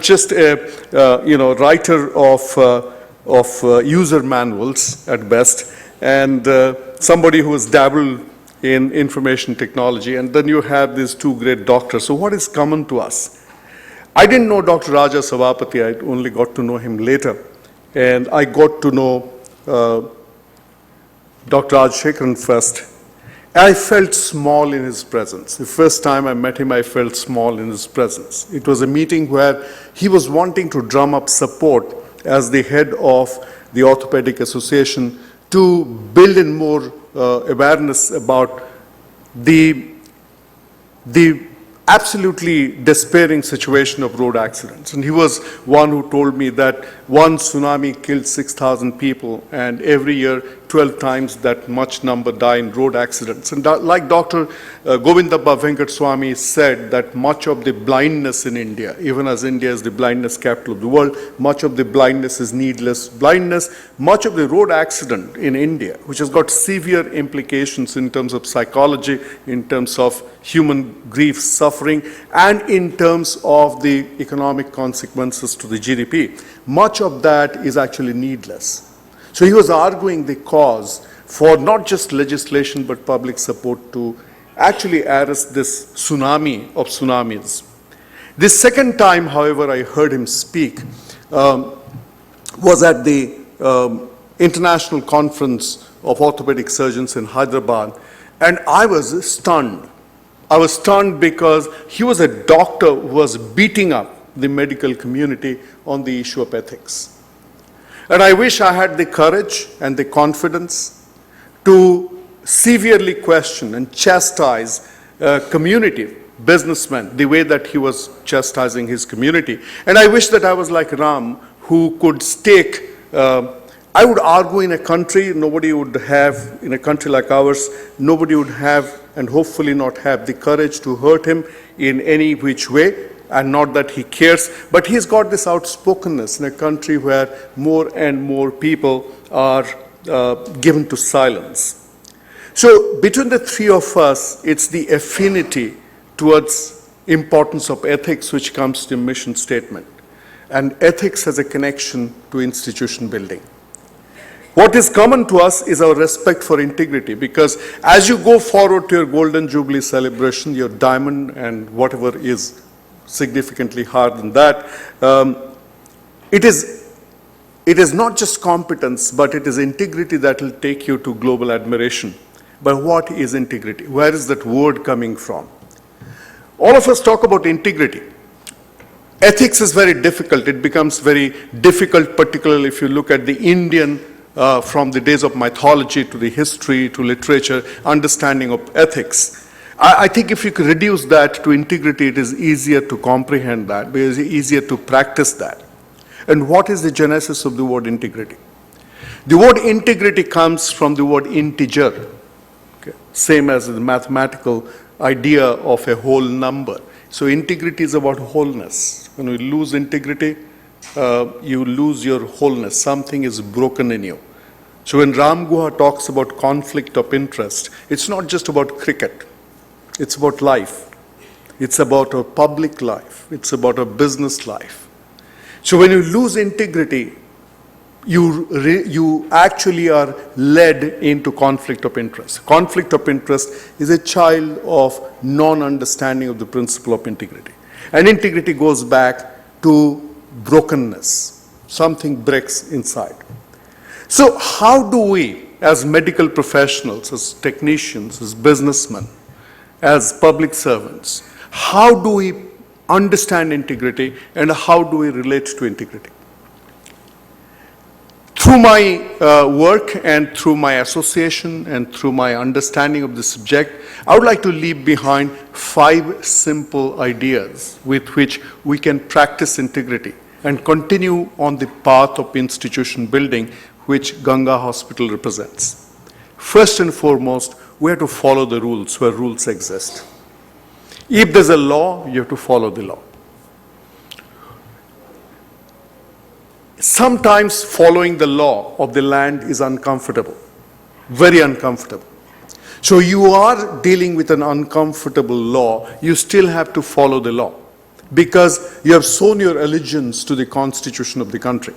just a writer of user manuals at best, and somebody who has dabbled in information technology, and then you have these two great doctors. So what is common to us? I didn't know Dr. Raja Savapati, I only got to know him later. And I got to know Dr. Rajshekharan first. I felt small in his presence. The first time I met him, I felt small in his presence. It was a meeting where he was wanting to drum up support as the head of the Orthopedic Association to build in more awareness about the absolutely despairing situation of road accidents. And he was one who told me that one tsunami killed 6,000 people, and every year 12 times that much number die in road accidents. And like Dr. Govindabba Venkataswamy said, that much of the blindness in India, even as India is the blindness capital of the world, much of the blindness is needless blindness. Much of the road accident in India, which has got severe implications in terms of psychology, in terms of human grief, suffering, and in terms of the economic consequences to the GDP, much of that is actually needless. So he was arguing the cause for not just legislation but public support to actually arrest this tsunami of tsunamis. The second time, however, I heard him speak was at the International Conference of Orthopedic Surgeons in Hyderabad, and I was stunned. I was stunned because he was a doctor who was beating up the medical community on the issue of ethics. And I wish I had the courage and the confidence to severely question and chastise community, businessmen, the way that he was chastising his community. And I wish that I was like Ram, who could stake, I would argue in a country nobody would have, in a country like ours, nobody would have and hopefully not have the courage to hurt him in any which way. And not that he cares, but he's got this outspokenness in a country where more and more people are given to silence. So between the three of us, it's the affinity towards importance of ethics which comes to mission statement. And ethics has a connection to institution building. What is common to us is our respect for integrity, because as you go forward to your Golden Jubilee celebration, your diamond and whatever is significantly higher than that, it is not just competence, but it is integrity that will take you to global admiration. But what is integrity? Where is that word coming from? All of us talk about integrity. Ethics is very difficult. It becomes very difficult, particularly if you look at the Indian from the days of mythology to the history to literature, understanding of ethics. I think if you could reduce that to integrity, it is easier to comprehend that, because it's easier to practice that. And what is the genesis of the word integrity? The word integrity comes from the word integer, okay? Same as the mathematical idea of a whole number. So integrity is about wholeness. When you lose integrity, you lose your wholeness. Something is broken in you. So when Ram Guha talks about conflict of interest, it's not just about cricket. It's about life. It's about a public life. It's about a business life. So when you lose integrity, you actually are led into conflict of interest. Conflict of interest is a child of non-understanding of the principle of integrity. And integrity goes back to brokenness. Something breaks inside. So how do we, as medical professionals, as technicians, as businessmen, as public servants, how do we understand integrity and how do we relate to integrity? Through my work and through my association and through my understanding of the subject, I would like to leave behind 5 simple ideas with which we can practice integrity and continue on the path of institution building which Ganga Hospital represents. First and foremost, we have to follow the rules where rules exist. If there's a law, you have to follow the law. Sometimes following the law of the land is uncomfortable, very uncomfortable. So you are dealing with an uncomfortable law, you still have to follow the law because you have sown your allegiance to the constitution of the country.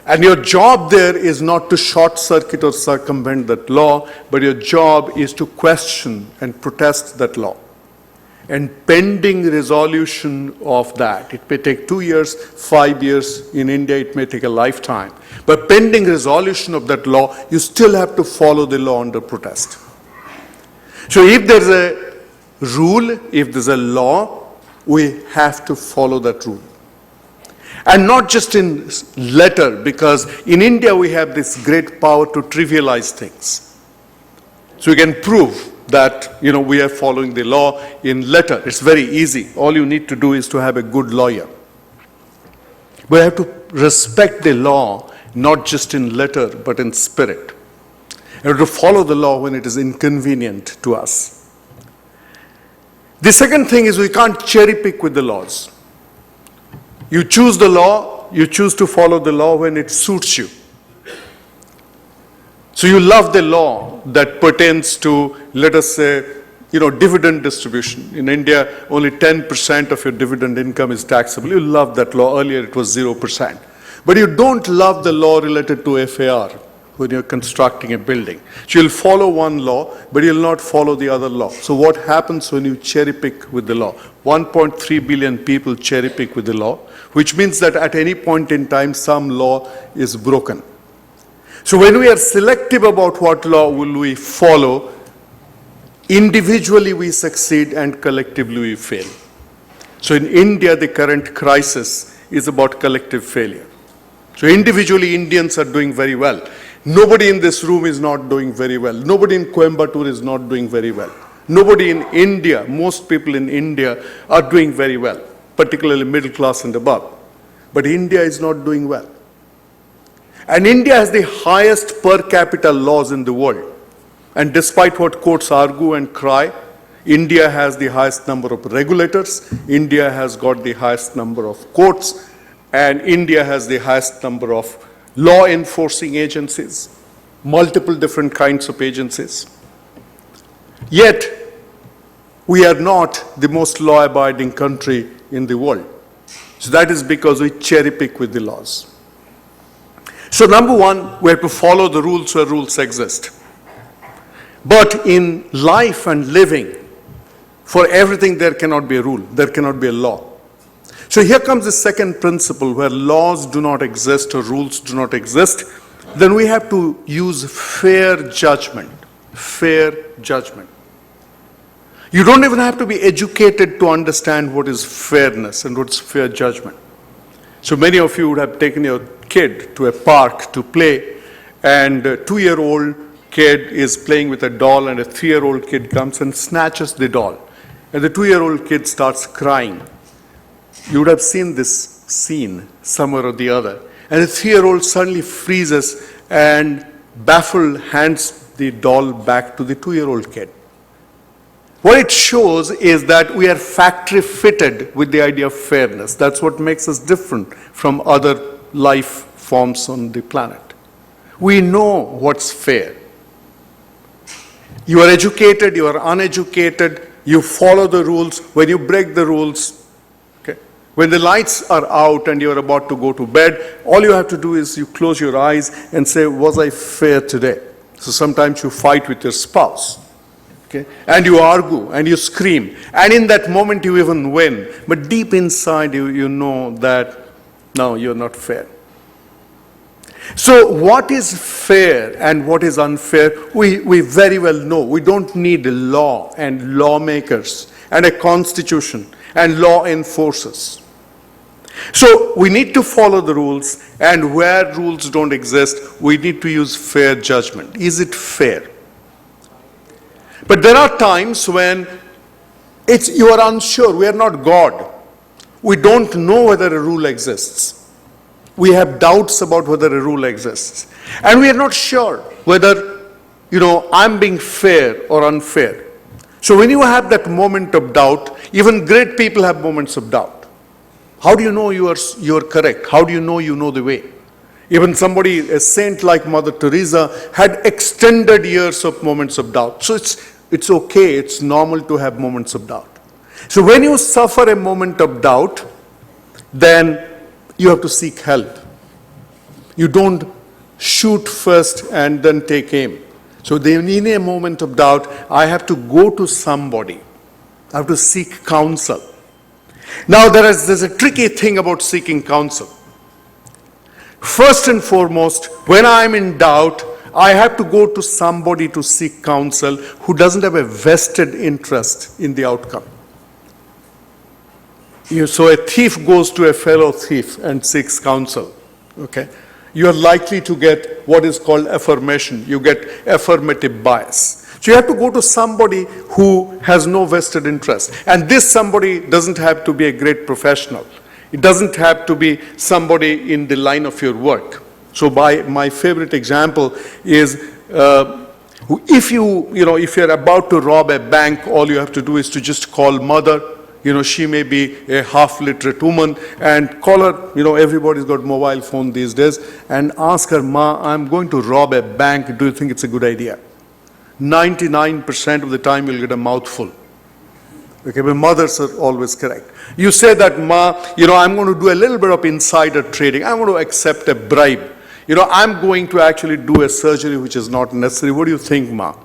And your job there is not to short circuit or circumvent that law, but your job is to question and protest that law. And pending resolution of that, it may take 2 years, 5 years, in India it may take a lifetime. But pending resolution of that law, you still have to follow the law under protest. So if there's a rule, if there's a law, we have to follow that rule. And not just in letter, because in India we have this great power to trivialize things. So we can prove that, we are following the law in letter. It's very easy. All you need to do is to have a good lawyer. We have to respect the law, not just in letter, but in spirit. We have to follow the law when it is inconvenient to us. The second thing is we can't cherry pick with the laws. You choose the law, you choose to follow the law when it suits you. So you love the law that pertains to, let us say, dividend distribution. In India, only 10% of your dividend income is taxable. You love that law. Earlier it was 0%. But you don't love the law related to FAR when you're constructing a building. So you'll follow one law, but you'll not follow the other law. So what happens when you cherry pick with the law? 1.3 billion people cherry pick with the law, which means that at any point in time, some law is broken. So when we are selective about what law will we follow, individually we succeed and collectively we fail. So in India, the current crisis is about collective failure. So individually, Indians are doing very well. Nobody in this room is not doing very well. Nobody in Coimbatore is not doing very well. Nobody in India, most people in India are doing very well, particularly middle class and above. But India is not doing well. And India has the highest per capita laws in the world. And despite what courts argue and cry, India has the highest number of regulators, India has got the highest number of courts, and India has the highest number of law enforcing agencies, multiple different kinds of agencies. Yet, we are not the most law-abiding country in the world. So that is because we cherry pick with the laws. So number one, we have to follow the rules where rules exist. But in life and living, for everything there cannot be a rule, there cannot be a law. So here comes the second principle, where laws do not exist or rules do not exist. Then we have to use fair judgment. Fair judgment. You don't even have to be educated to understand what is fairness and what is fair judgment. So many of you would have taken your kid to a park to play, and a 2-year-old kid is playing with a doll, and a 3-year-old kid comes and snatches the doll. And the 2-year-old kid starts crying. You would have seen this scene somewhere or the other. And the 3-year-old suddenly freezes and, baffled, hands the doll back to the 2-year-old kid. What it shows is that we are factory fitted with the idea of fairness. That's what makes us different from other life forms on the planet. We know what's fair. You are educated, you are uneducated, you follow the rules. When you break the rules, okay, when the lights are out and you're about to go to bed, all you have to do is you close your eyes and say, was I fair today? So sometimes you fight with your spouse. Okay? And you argue and you scream, and in that moment you even win, but deep inside you know that no, you're not fair. So what is fair and what is unfair, we very well know. We don't need law and lawmakers and a constitution and law enforcers. So we need to follow the rules, and where rules don't exist, we need to use fair judgment. Is it fair? But there are times when you are unsure. We are not God. We don't know whether a rule exists. We have doubts about whether a rule exists. And we are not sure whether, I'm being fair or unfair. So when you have that moment of doubt, even great people have moments of doubt. How do you know you are correct? How do you know the way? Even somebody, a saint like Mother Teresa, had extended years of moments of doubt. So it's okay, it's normal to have moments of doubt. So when you suffer a moment of doubt, then you have to seek help. You don't shoot first and then take aim. So in a moment of doubt, I have to go to somebody. I have to seek counsel. Now there's a tricky thing about seeking counsel. First and foremost, when I'm in doubt, I have to go to somebody to seek counsel who doesn't have a vested interest in the outcome. So a thief goes to a fellow thief and seeks counsel. Okay? You are likely to get what is called affirmation. You get affirmative bias. So you have to go to somebody who has no vested interest. And this somebody doesn't have to be a great professional. It doesn't have to be somebody in the line of your work. So my favorite example is if you're about to rob a bank, all you have to do is to just call mother. She may be a half-literate woman, and call her, everybody's got mobile phone these days, and ask her, Ma, I'm going to rob a bank. Do you think it's a good idea? 99% of the time you'll get a mouthful. Okay, but mothers are always correct. You say that, Ma, I'm going to do a little bit of insider trading. I'm going to accept a bribe. I'm going to actually do a surgery which is not necessary. What do you think, Ma?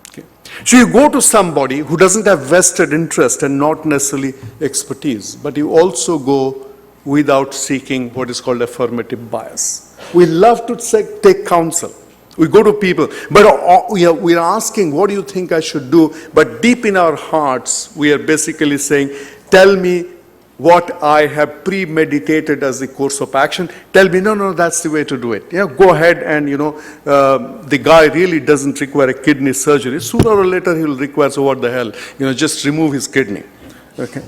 Okay. So you go to somebody who doesn't have vested interest and not necessarily expertise, but you also go without seeking what is called affirmative bias. We love to take counsel. We go to people, but we are asking, what do you think I should do? But deep in our hearts, we are basically saying, tell me what I have premeditated as the course of action. Tell me, no, that's the way to do it. Go ahead and, the guy really doesn't require a kidney surgery. Sooner or later, he will require, so what the hell? Just remove his kidney. Okay.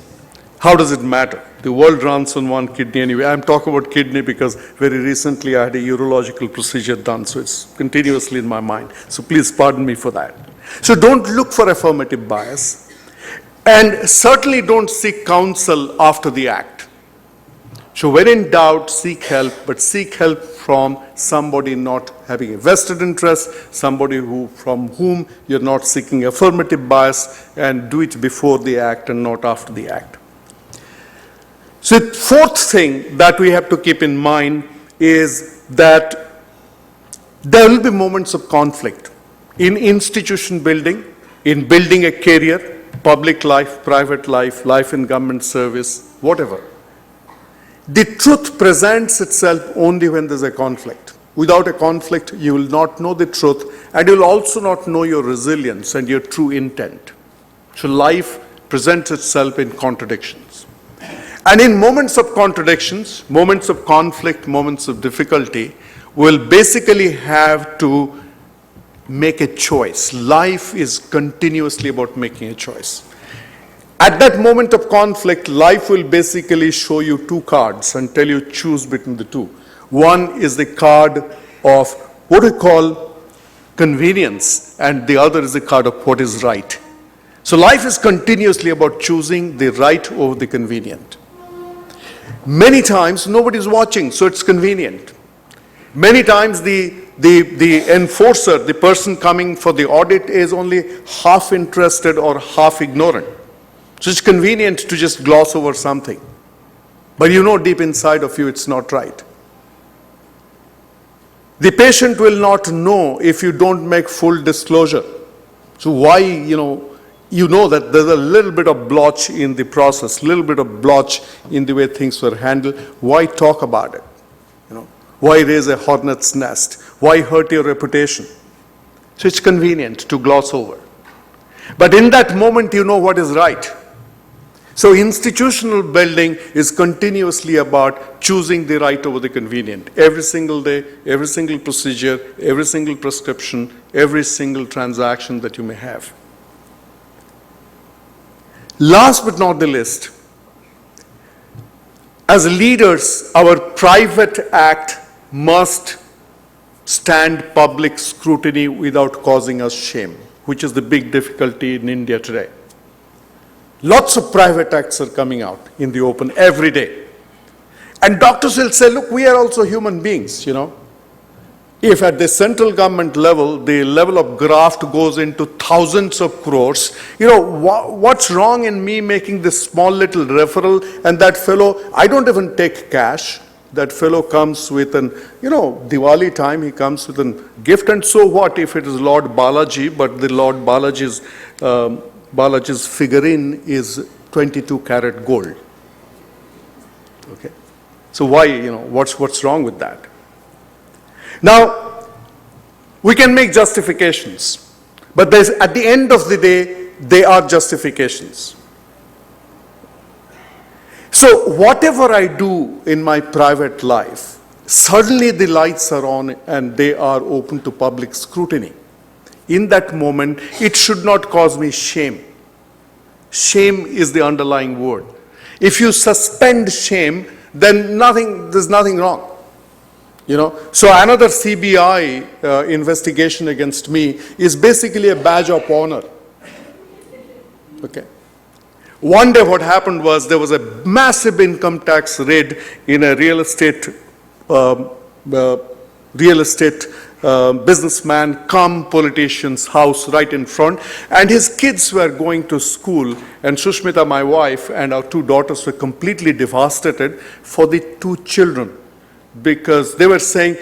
How does it matter? The world runs on one kidney anyway. I'm talking about kidney because very recently I had a urological procedure done, so it's continuously in my mind. So please pardon me for that. So don't look for affirmative bias. And certainly don't seek counsel after the act. So when in doubt, seek help, but seek help from somebody not having a vested interest, somebody from whom you're not seeking affirmative bias, and do it before the act and not after the act. So the fourth thing that we have to keep in mind is that there will be moments of conflict in institution building, in building a career, public life, private life, life in government service, whatever. The truth presents itself only when there's a conflict. Without a conflict, you will not know the truth, and you'll also not know your resilience and your true intent. So life presents itself in contradictions. And in moments of contradictions, moments of conflict, moments of difficulty, we'll basically have to make a choice. Life is continuously about making a choice. At that moment of conflict, life will basically show you two cards and tell you choose between the two. One is the card of what we call convenience, and the other is the card of what is right. So life is continuously about choosing the right over the convenient. Many times nobody is watching, so it's convenient. Many times the enforcer, the person coming for the audit, is only half interested or half ignorant. So it's convenient to just gloss over something. But you know deep inside of you it's not right. The patient will not know if you don't make full disclosure. So why, you know that there's a little bit of blotch in the process, little bit of blotch in the way things were handled. Why talk about it? Why raise a hornet's nest? Why hurt your reputation? So it's convenient to gloss over. But in that moment, you know what is right. So institutional building is continuously about choosing the right over the convenient. Every single day, every single procedure, every single prescription, every single transaction that you may have. Last but not the least, as leaders, our private act must stand public scrutiny without causing us shame, which is the big difficulty in India today. Lots of private acts are coming out in the open every day. And doctors will say, look, we are also human beings, If at the central government level, the level of graft goes into thousands of crores, what's wrong in me making this small little referral, and that fellow, I don't even take cash. That fellow comes with an, Diwali time, he comes with a gift, and so what if it is Lord Balaji, but the Lord Balaji's figurine is 22 karat gold. Okay. So why, what's wrong with that? Now, we can make justifications, but at the end of the day, they are justifications. So whatever I do in my private life, suddenly the lights are on and they are open to public scrutiny. In that moment, it should not cause me shame. Shame is the underlying word. If you suspend shame, then there's nothing wrong. So another CBI investigation against me is basically a badge of honor. Okay. One day what happened was there was a massive income tax raid in a real estate businessman cum politician's house right in front, and his kids were going to school, and Sushmita, my wife, and our two daughters were completely devastated for the two children, because they were saying,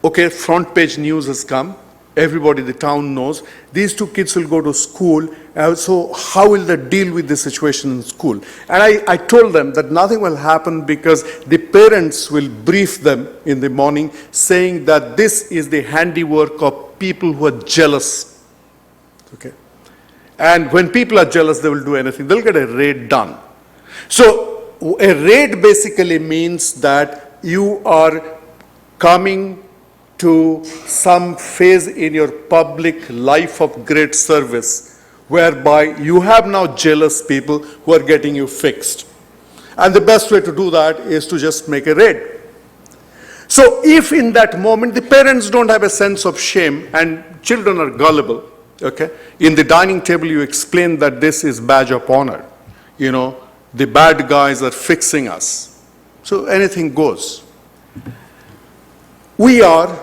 okay, front page news has come, everybody in the town knows, these two kids will go to school, so how will they deal with the situation in school? And I told them that nothing will happen because the parents will brief them in the morning saying that this is the handiwork of people who are jealous. Okay? And when people are jealous, they will do anything. They'll get a raid done. So a raid basically means that you are coming to some phase in your public life of great service, whereby you have now jealous people who are getting you fixed. And the best way to do that is to just make a raid. So if in that moment the parents don't have a sense of shame and children are gullible, okay, in the dining table you explain that this is badge of honor. The bad guys are fixing us. So anything goes. We are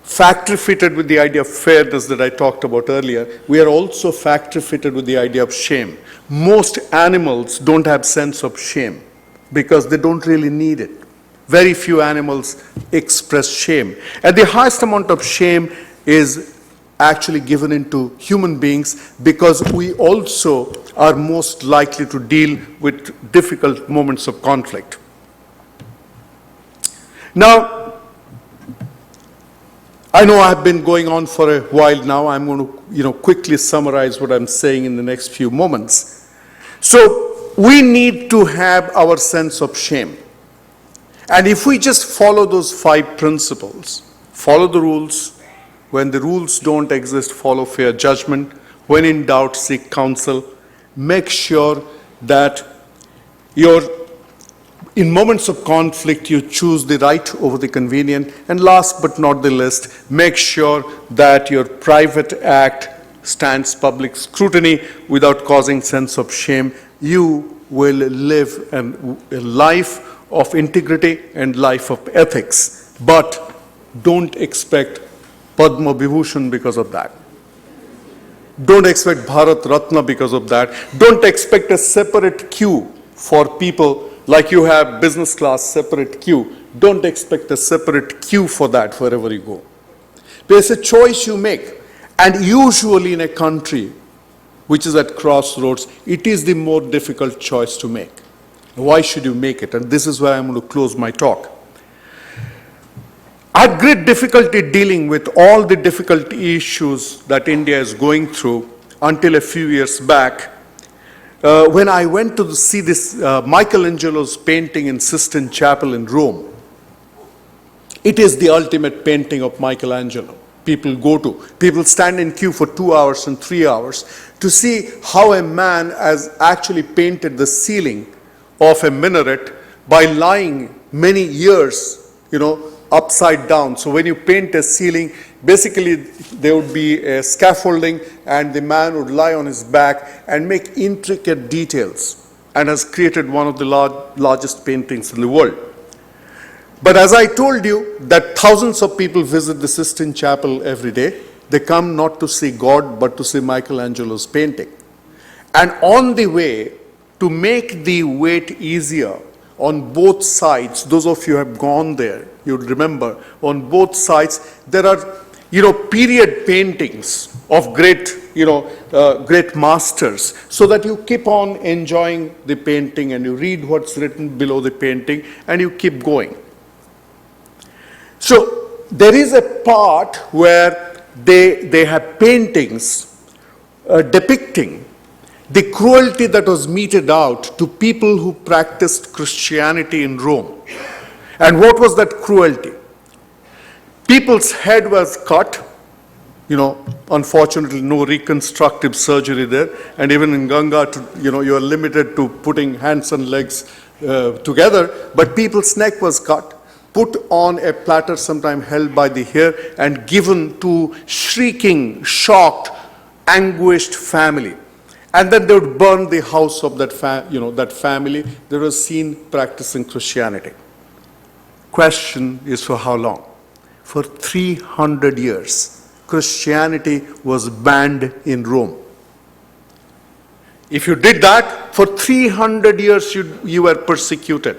factory fitted with the idea of fairness that I talked about earlier. We are also factory fitted with the idea of shame. Most animals don't have sense of shame because they don't really need it. Very few animals express shame. And the highest amount of shame is actually given into human beings because we also are most likely to deal with difficult moments of conflict. Now, I know I've been going on for a while now. I'm going to, quickly summarize what I'm saying in the next few moments. So, we need to have our sense of shame. And if we just follow those 5 principles, follow the rules, when the rules don't exist, follow fair judgment, when in doubt, seek counsel, make sure that in moments of conflict, you choose the right over the convenient, and last but not the least, make sure that your private act stands public scrutiny without causing sense of shame. You will live a life of integrity and life of ethics, but don't expect Padma Vibhushan because of that. Don't expect Bharat Ratna because of that. Don't expect a separate queue for people like you have business class separate queue. Don't expect a separate queue for that wherever you go. There's a choice you make. And usually in a country which is at crossroads, it is the more difficult choice to make. Why should you make it? And this is where I'm going to close my talk. I had great difficulty dealing with all the difficult issues that India is going through until a few years back, when I went to see this Michelangelo's painting in Sistine Chapel in Rome. It is the ultimate painting of Michelangelo. People stand in queue for 2 hours and 3 hours to see how a man has actually painted the ceiling of a minaret by lying many years, upside down. So when you paint a ceiling, basically there would be a scaffolding and the man would lie on his back and make intricate details, and has created one of the largest paintings in the world. But as I told you that thousands of people visit the Sistine Chapel every day, they come not to see God but to see Michelangelo's painting. And on the way, to make the wait easier, on both sides, those of you who have gone there, you'd remember, on both sides, there are, period paintings of great masters, so that you keep on enjoying the painting and you read what's written below the painting and you keep going. So there is a part where they have paintings depicting the cruelty that was meted out to people who practiced Christianity in Rome. And what was that cruelty? People's head was cut, unfortunately no reconstructive surgery there, and even in Ganga, you are limited to putting hands and legs together, but people's neck was cut, put on a platter, sometime held by the hair, and given to shrieking, shocked, anguished family. And then they would burn the house of that family that was seen practicing Christianity. Question is, for how long? For 300 years, Christianity was banned in Rome. If you did that, for 300 years you were persecuted.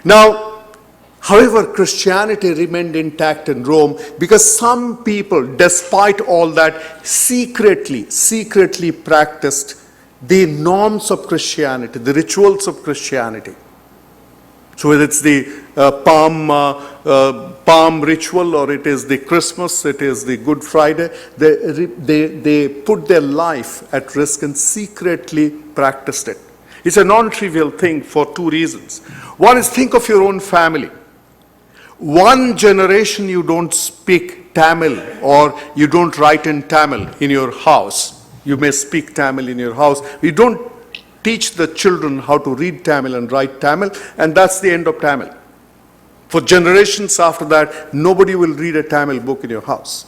Now, however, Christianity remained intact in Rome because some people, despite all that, secretly practiced the norms of Christianity, the rituals of Christianity. So whether it's the palm ritual, or it is the Christmas, it is the Good Friday, they put their life at risk and secretly practiced it. It's a non-trivial thing for 2 reasons. One is, think of your own family. One generation you don't speak Tamil, or you don't write in Tamil in your house. You may speak Tamil in your house. You don't teach the children how to read Tamil and write Tamil, and that's the end of Tamil. For generations after that, nobody will read a Tamil book in your house.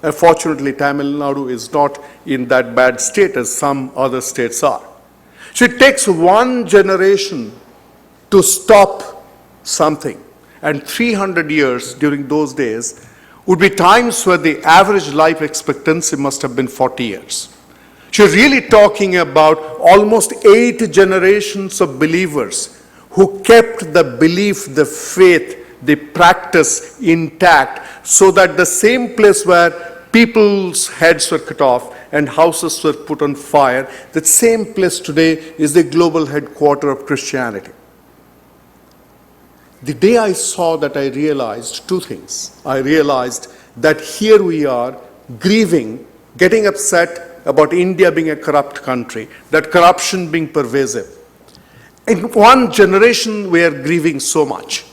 And fortunately, Tamil Nadu is not in that bad state as some other states are. So it takes one generation to stop something. And 300 years during those days would be times where the average life expectancy must have been 40 years. So you're really talking about almost 8 generations of believers who kept the belief, the faith, the practice intact, so that the same place where people's heads were cut off and houses were put on fire, that same place today is the global headquarters of Christianity. The day I saw that, I realized 2 things. I realized that here we are grieving, getting upset about India being a corrupt country, that corruption being pervasive. In one generation, we are grieving so much.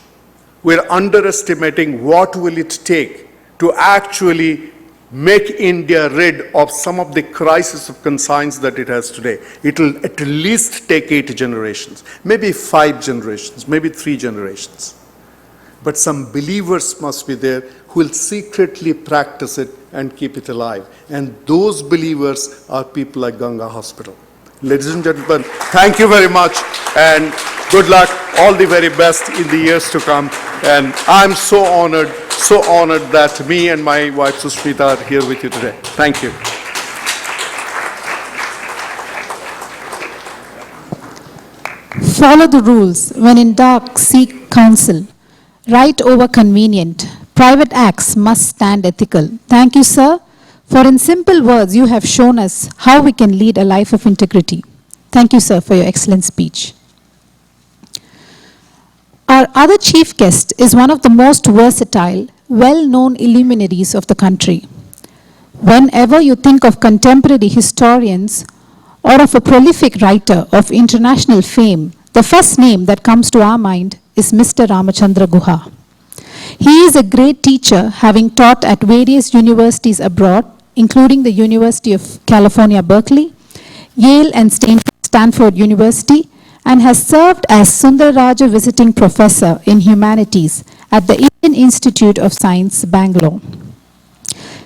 We're underestimating what will it take to actually make India rid of some of the crisis of conscience that it has today. It will at least take 8 generations, maybe 5 generations, maybe 3 generations. But some believers must be there who will secretly practice it and keep it alive. And those believers are people like Ganga Hospital. Ladies and gentlemen, thank you very much and good luck, all the very best in the years to come. And I'm so honored that me and my wife Susmita are here with you today. Thank you. Follow the rules. When in doubt, seek counsel. Right over convenient. Private acts must stand ethical. Thank you, sir, for in simple words you have shown us how we can lead a life of integrity. Thank you, sir, for your excellent speech. Our other chief guest is one of the most versatile, well-known illuminaries of the country. Whenever you think of contemporary historians or of a prolific writer of international fame, the first name that comes to our mind is Mr. Ramachandra Guha. He is a great teacher, having taught at various universities abroad, including the University of California, Berkeley, Yale and Stanford University, and has served as Sundararaja Visiting Professor in Humanities at the Indian Institute of Science, Bangalore.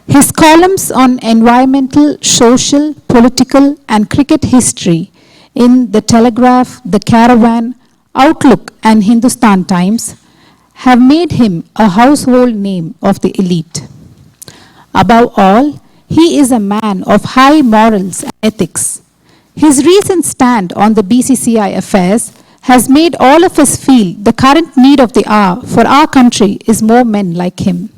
His columns on environmental, social, political, and cricket history in The Telegraph, The Caravan, Outlook, and Hindustan Times have made him a household name of the elite. Above all, he is a man of high morals and ethics. His recent stand on the BCCI affairs has made all of us feel the current need of the hour for our country is more men like him.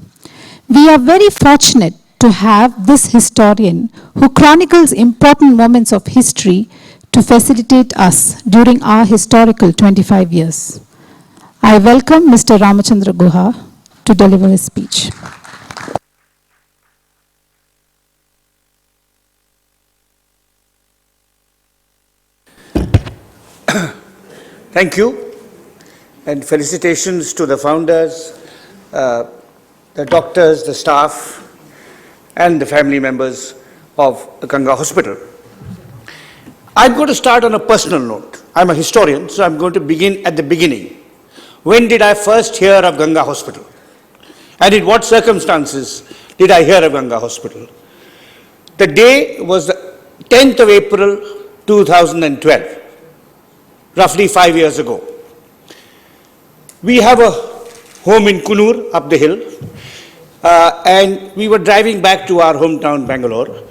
We are very fortunate to have this historian who chronicles important moments of history to facilitate us during our historical 25 years. I welcome Mr. Ramachandra Guha to deliver his speech. Thank you, and felicitations to the founders, the doctors, the staff, and the family members of Ganga Hospital. I'm going to start on a personal note. I'm a historian, so I'm going to begin at the beginning. When did I first hear of Ganga Hospital? And in what circumstances did I hear of Ganga Hospital? The day was the 10th of April 2012. Roughly 5 years ago. We have a home in Kunur, up the hill, and we were driving back to our hometown, Bangalore.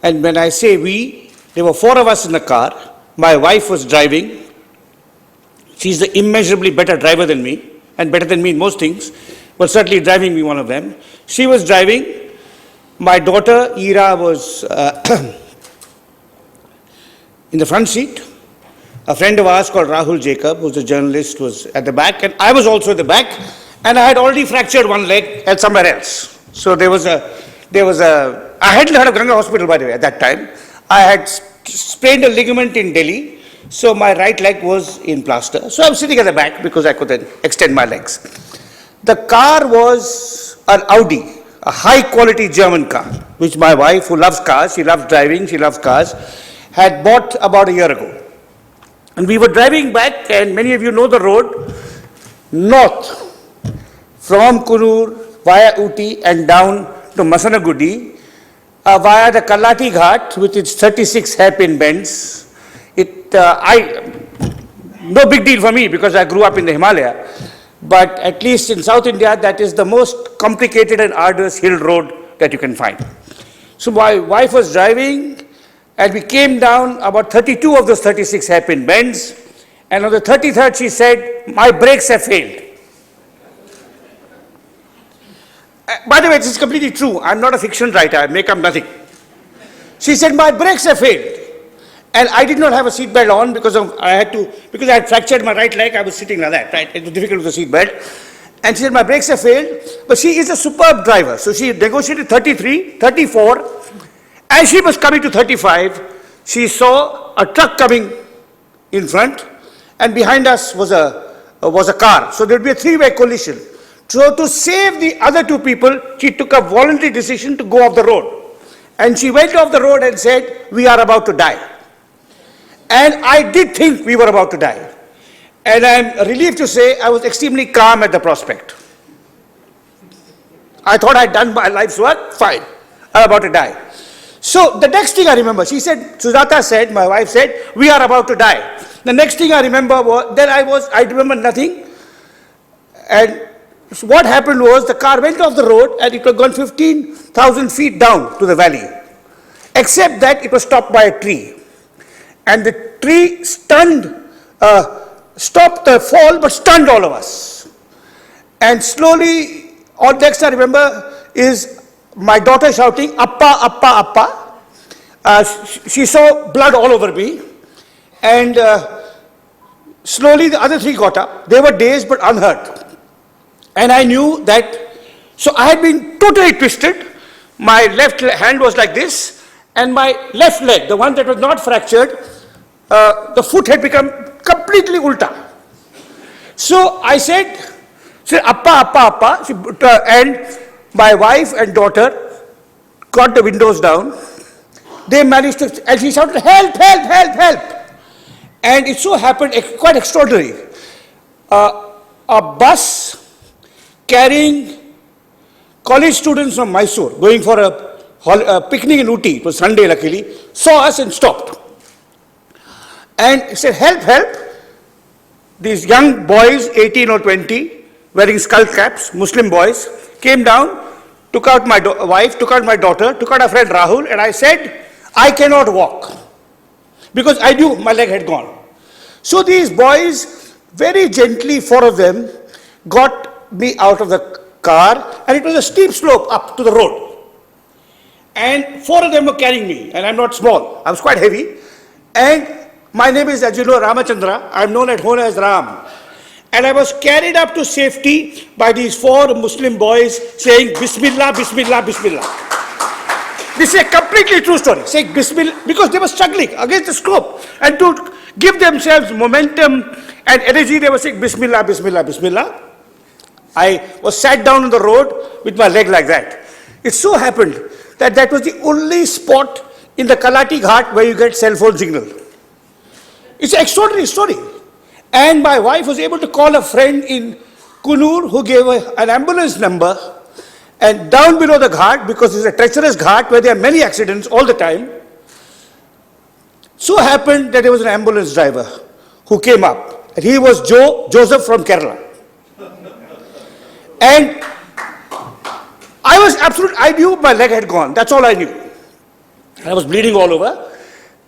And when I say we, there were 4 of us in the car. My wife was driving. She's the immeasurably better driver than me, and better than me in most things, but certainly driving me one of them. She was driving. My daughter, Ira, was in the front seat. A friend of ours called Rahul Jacob, who's a journalist, was at the back, and I was also at the back, and I had already fractured one leg at somewhere else. So I hadn't heard of Ganga Hospital, by the way, at that time. I had sprained a ligament in Delhi, so my right leg was in plaster. So I was sitting at the back because I could then extend my legs. The car was an Audi, a high-quality German car, which my wife, who loves cars, she loves driving, she loves cars, had bought about a year ago. And we were driving back, and many of you know the road, north, from Kunur, via Uti, and down to Masanagudi, via the Kalati Ghat, with its 36 hairpin bends. No big deal for me, because I grew up in the Himalaya, but at least in South India, that is the most complicated and arduous hill road that you can find. So my wife was driving, and we came down about 32 of those 36 hairpin bends, and on the 33rd she said, "My brakes have failed." By the way, this is completely true. I'm not a fiction writer. I make up nothing. She said, "My brakes have failed." And I did not have a seatbelt on because I had fractured my right leg. I was sitting like that, right? It was difficult with the seatbelt. And she said, "My brakes have failed." But she is a superb driver. So she negotiated 33, 34, As she was coming to 35, she saw a truck coming in front, and behind us was a car. So there would be a three-way collision. So to save the other two people, she took a voluntary decision to go off the road. And she went off the road and said, "We are about to die." And I did think we were about to die. And I'm relieved to say I was extremely calm at the prospect. I thought I'd done my life's work, fine. I'm about to die. So the next thing I remember, she said, Sujata said, my wife said, "We are about to die." The next thing I remember was, I remember nothing. And so what happened was the car went off the road and it had gone 15,000 feet down to the valley. Except that it was stopped by a tree. And the tree stopped the fall but stunned all of us. And slowly, all next I remember is my daughter shouting, "Appa, Appa, Appa." She saw blood all over me. And slowly the other three got up. They were dazed but unhurt. And I knew that, so I had been totally twisted. My left hand was like this, and my left leg, the one that was not fractured, the foot had become completely ulta. So I said, "Appa, Appa, Appa," and my wife and daughter got the windows down. They managed to, and she shouted, "Help, help, help, help." And it so happened, quite extraordinary, a bus carrying college students from Mysore, going for a picnic in Ooty, it was Sunday luckily, saw us and stopped. And said, "Help, help." These young boys, 18 or 20, wearing skull caps, Muslim boys, came down, took out my wife, took out my daughter, took out our friend Rahul, and I said, "I cannot walk," because I knew my leg had gone. So these boys, very gently, four of them, got me out of the car, and it was a steep slope up to the road. And four of them were carrying me, and I'm not small, I was quite heavy. And my name is, as you know, Ramachandra. I'm known at home as Ram. And I was carried up to safety by these four Muslim boys saying, "Bismillah, Bismillah, Bismillah." This is a completely true story, saying Bismillah, because they were struggling against the slope. And to give themselves momentum and energy, they were saying, "Bismillah, Bismillah, Bismillah." I was sat down on the road with my leg like that. It so happened that that was the only spot in the Kalati Ghat where you get cell phone signal. It's an extraordinary story. And my wife was able to call a friend in Kunur who gave an ambulance number. And down below the ghat, because it's a treacherous ghat where there are many accidents all the time, so happened that there was an ambulance driver who came up. And he was Joseph from Kerala. And I knew my leg had gone. That's all I knew. I was bleeding all over.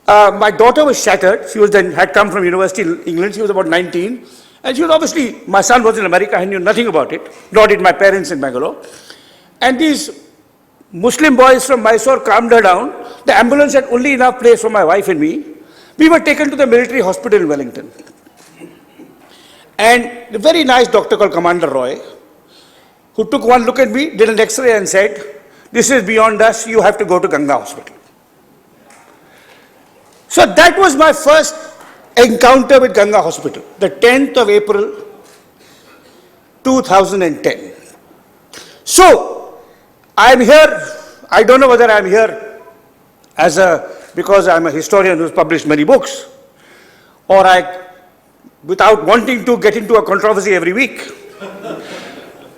My daughter was shattered. She had come from university in England. She was about 19. And she was obviously, my son was in America. I knew nothing about it. Nor did my parents in Bangalore. And these Muslim boys from Mysore calmed her down. The ambulance had only enough place for my wife and me. We were taken to the military hospital in Wellington. And a very nice doctor called Commander Roy, who took one look at me, did an X-ray and said, "This is beyond us, you have to go to Ganga Hospital." So that was my first encounter with Ganga Hospital, the 10th of April, 2010. So, I'm here, I don't know whether I'm here because I'm a historian who's published many books, or without wanting to get into a controversy every week.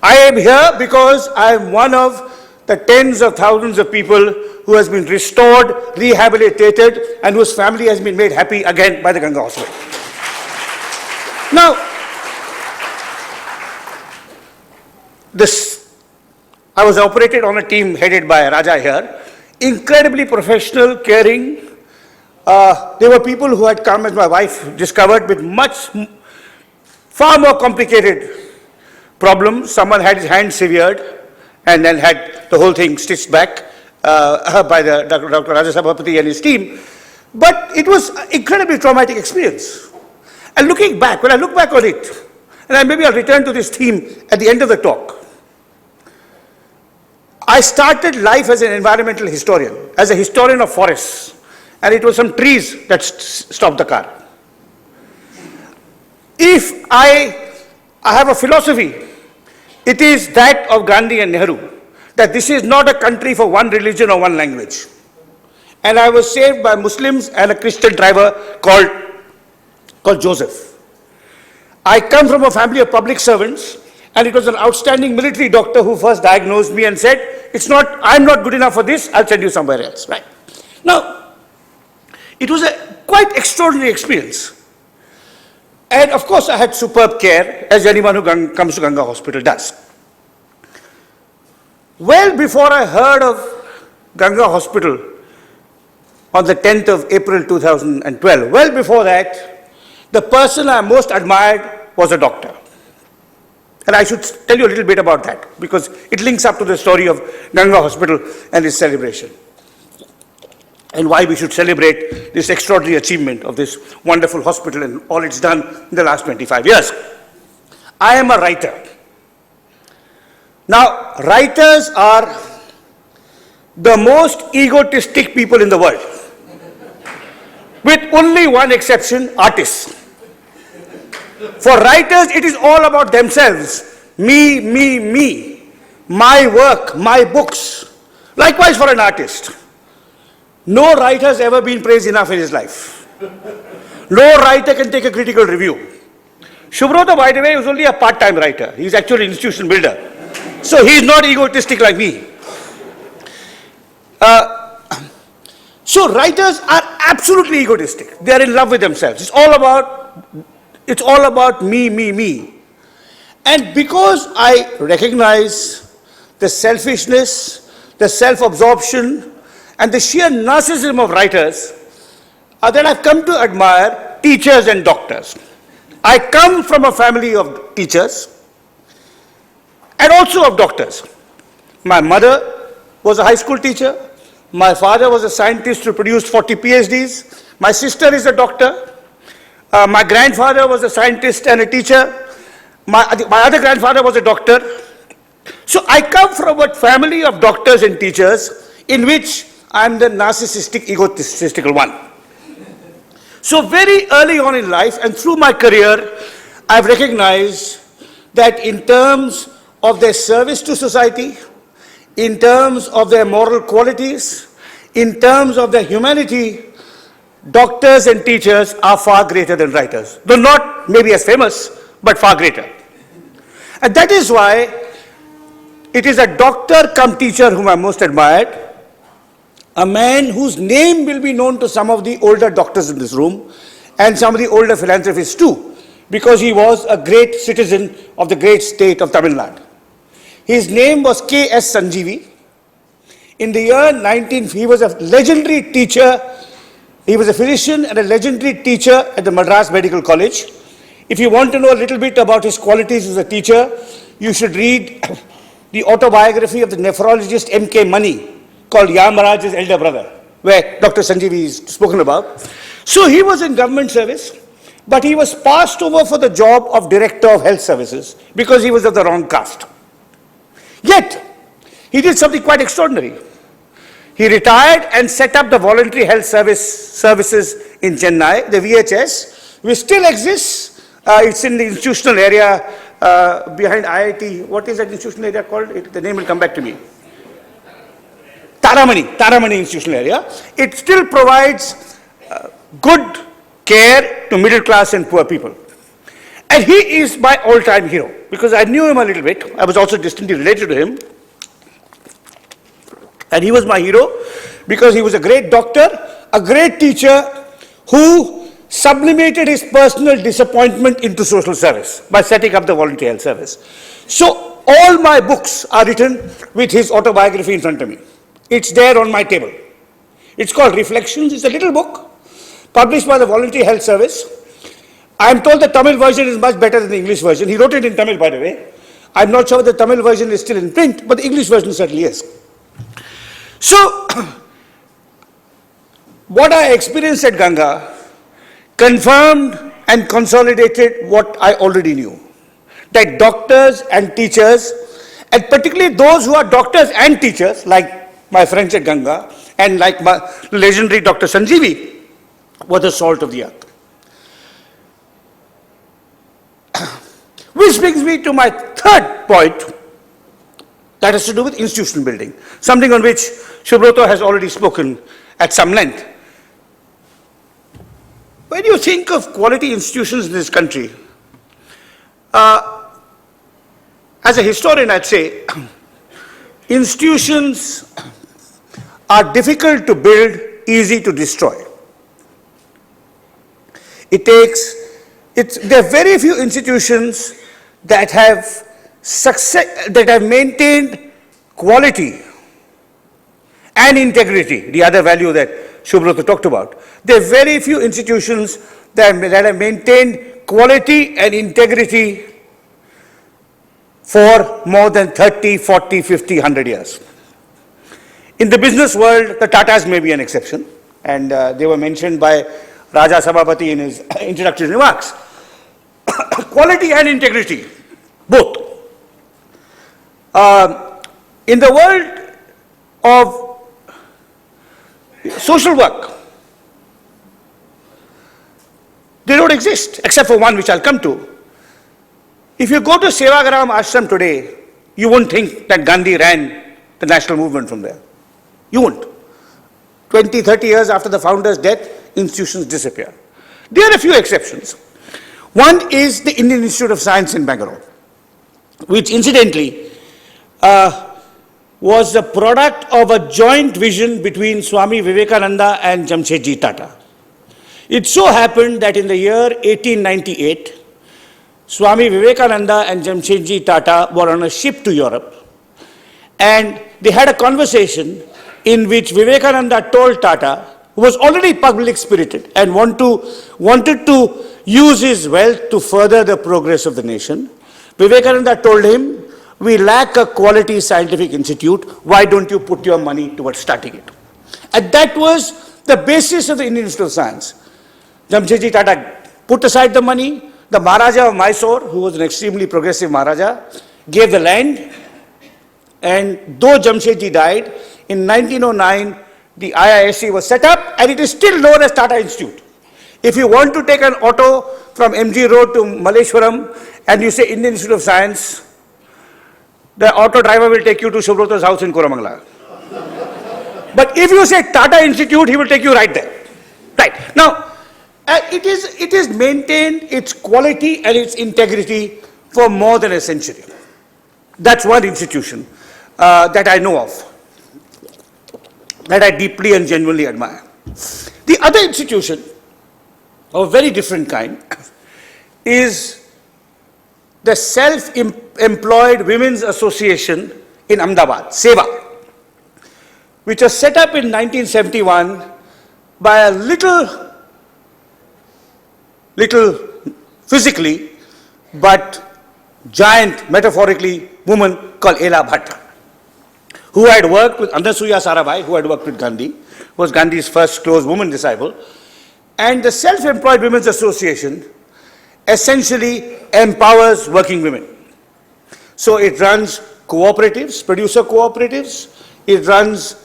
I am here because I am one of the tens of thousands of people who has been restored, rehabilitated, and whose family has been made happy again by the Ganga Hospital. Now, I was operated on a team headed by Raja here, incredibly professional, caring. There were people who had come, as my wife discovered, with far more complicated problems. Someone had his hand severed and then had the whole thing stitched back by Dr. Raja Sabhapati and his team. But it was an incredibly traumatic experience. And looking back, when I look back on it, and maybe I'll return to this theme at the end of the talk, I started life as an environmental historian, as a historian of forests, and it was some trees that stopped the car. If I have a philosophy, it is that of Gandhi and Nehru, that this is not a country for one religion or one language. And I was saved by Muslims and a Christian driver called Joseph. I come from a family of public servants, and it was an outstanding military doctor who first diagnosed me and said, I'm not good enough for this, I'll send you somewhere else. Right? Now, it was a quite extraordinary experience. And of course, I had superb care, as anyone who comes to Ganga Hospital does. Well before I heard of Ganga Hospital on the 10th of April 2012, well before that, the person I most admired was a doctor. And I should tell you a little bit about that, because it links up to the story of Ganga Hospital and its celebration, and why we should celebrate this extraordinary achievement of this wonderful hospital and all it's done in the last 25 years. I am a writer. Now, writers are the most egotistic people in the world, with only one exception, artists. For writers, it is all about themselves. Me, me, me. My work, my books. Likewise for an artist. No writer has ever been praised enough in his life. No writer can take a critical review. Subroto, by the way, was only a part-time writer. He's actually an institution builder. So he's not egotistic like me. So writers are absolutely egotistic. They are in love with themselves. It's all about me, me, me. And because I recognize the selfishness, the self-absorption, and the sheer narcissism of writers, then I've come to admire teachers and doctors. I come from a family of teachers and also of doctors. My mother was a high school teacher. My father was a scientist who produced 40 PhDs. My sister is a doctor. My grandfather was a scientist and a teacher. My other grandfather was a doctor. So I come from a family of doctors and teachers in which I'm the narcissistic, egotistical one. So very early on in life and through my career, I've recognized that in terms of their service to society, in terms of their moral qualities, in terms of their humanity, doctors and teachers are far greater than writers. Though not maybe as famous, but far greater. And that is why it is a doctor come teacher whom I most admired, a man whose name will be known to some of the older doctors in this room and some of the older philanthropists too, because he was a great citizen of the great state of Tamil Nadu. His name was K.S. Sanjeevi. In the year he was a legendary teacher. He was a physician and a legendary teacher at the Madras Medical College. If you want to know a little bit about his qualities as a teacher, you should read the autobiography of the nephrologist M.K. Mani, called Yamaraj's elder brother, where Dr. Sanjeevi is spoken about. So he was in government service, but he was passed over for the job of Director of Health Services because he was of the wrong caste. Yet, he did something quite extraordinary. He retired and set up the voluntary health services in Chennai, the VHS, which still exists. It's in the institutional area behind IIT. What is that institutional area called? The name will come back to me. Taramani institutional area. It still provides good care to middle class and poor people. And he is my all-time hero, because I knew him a little bit. I was also distantly related to him. And he was my hero because he was a great doctor, a great teacher who sublimated his personal disappointment into social service by setting up the voluntary health service. So all my books are written with his autobiography in front of me. It's there on my table. It's called Reflections. It's a little book published by the Voluntary Health Service. I'm told the Tamil version is much better than the English version. He wrote it in Tamil, by the way. I'm not sure the Tamil version is still in print, but the English version certainly is. So, what I experienced at Ganga confirmed and consolidated what I already knew. That doctors and teachers and particularly those who are doctors and teachers, like my friends at Ganga, and like my legendary Dr. Sanjeevi, were the salt of the earth. Which brings me to my third point, that has to do with institutional building, something on which Subroto has already spoken at some length. When you think of quality institutions in this country, as a historian, I'd say institutions are difficult to build, easy to destroy. There are very few institutions that have maintained quality and integrity, the other value that Subroto talked about. There are very few institutions that have maintained quality and integrity for more than 30, 40, 50, 100 years. In the business world, the Tatas may be an exception, and they were mentioned by Raja Sabapati in his introductory remarks. Quality and integrity, both. In the world of social work, they don't exist, except for one which I'll come to. If you go to Sevagram Ashram today, you won't think that Gandhi ran the national movement from there. You won't. 20, 30 years after the founder's death, institutions disappear. There are a few exceptions. One is the Indian Institute of Science in Bangalore, which incidentally was the product of a joint vision between Swami Vivekananda and Jamshedji Tata. It so happened that in the year 1898, Swami Vivekananda and Jamshedji Tata were on a ship to Europe, and they had a conversation in which Vivekananda told Tata, who was already public spirited and wanted to use his wealth to further the progress of the nation. Vivekananda told him, we lack a quality scientific institute, why don't you put your money towards starting it? And that was the basis of the Indian Institute of Science. Jamshedji Tata put aside the money. The Maharaja of Mysore, who was an extremely progressive Maharaja, gave the land, and though Jamshedji died, in 1909, the IISc was set up, and it is still known as Tata Institute. If you want to take an auto from MG Road to Malleshwaram and you say Indian Institute of Science, the auto driver will take you to Subroto's house in Koramangala. But if you say Tata Institute, he will take you right there. Right. Now, it has maintained its quality and its integrity for more than a century. That's one institution that I know of, that I deeply and genuinely admire. The other institution, of a very different kind, is the Self-Employed Women's Association in Ahmedabad, SEVA, which was set up in 1971 by a little physically, but giant, metaphorically, woman called Ela Bhatt, who had worked with Anasuya Sarabhai, who had worked with Gandhi, was Gandhi's first close woman disciple. And the Self-Employed Women's Association essentially empowers working women. So it runs cooperatives, producer cooperatives, it runs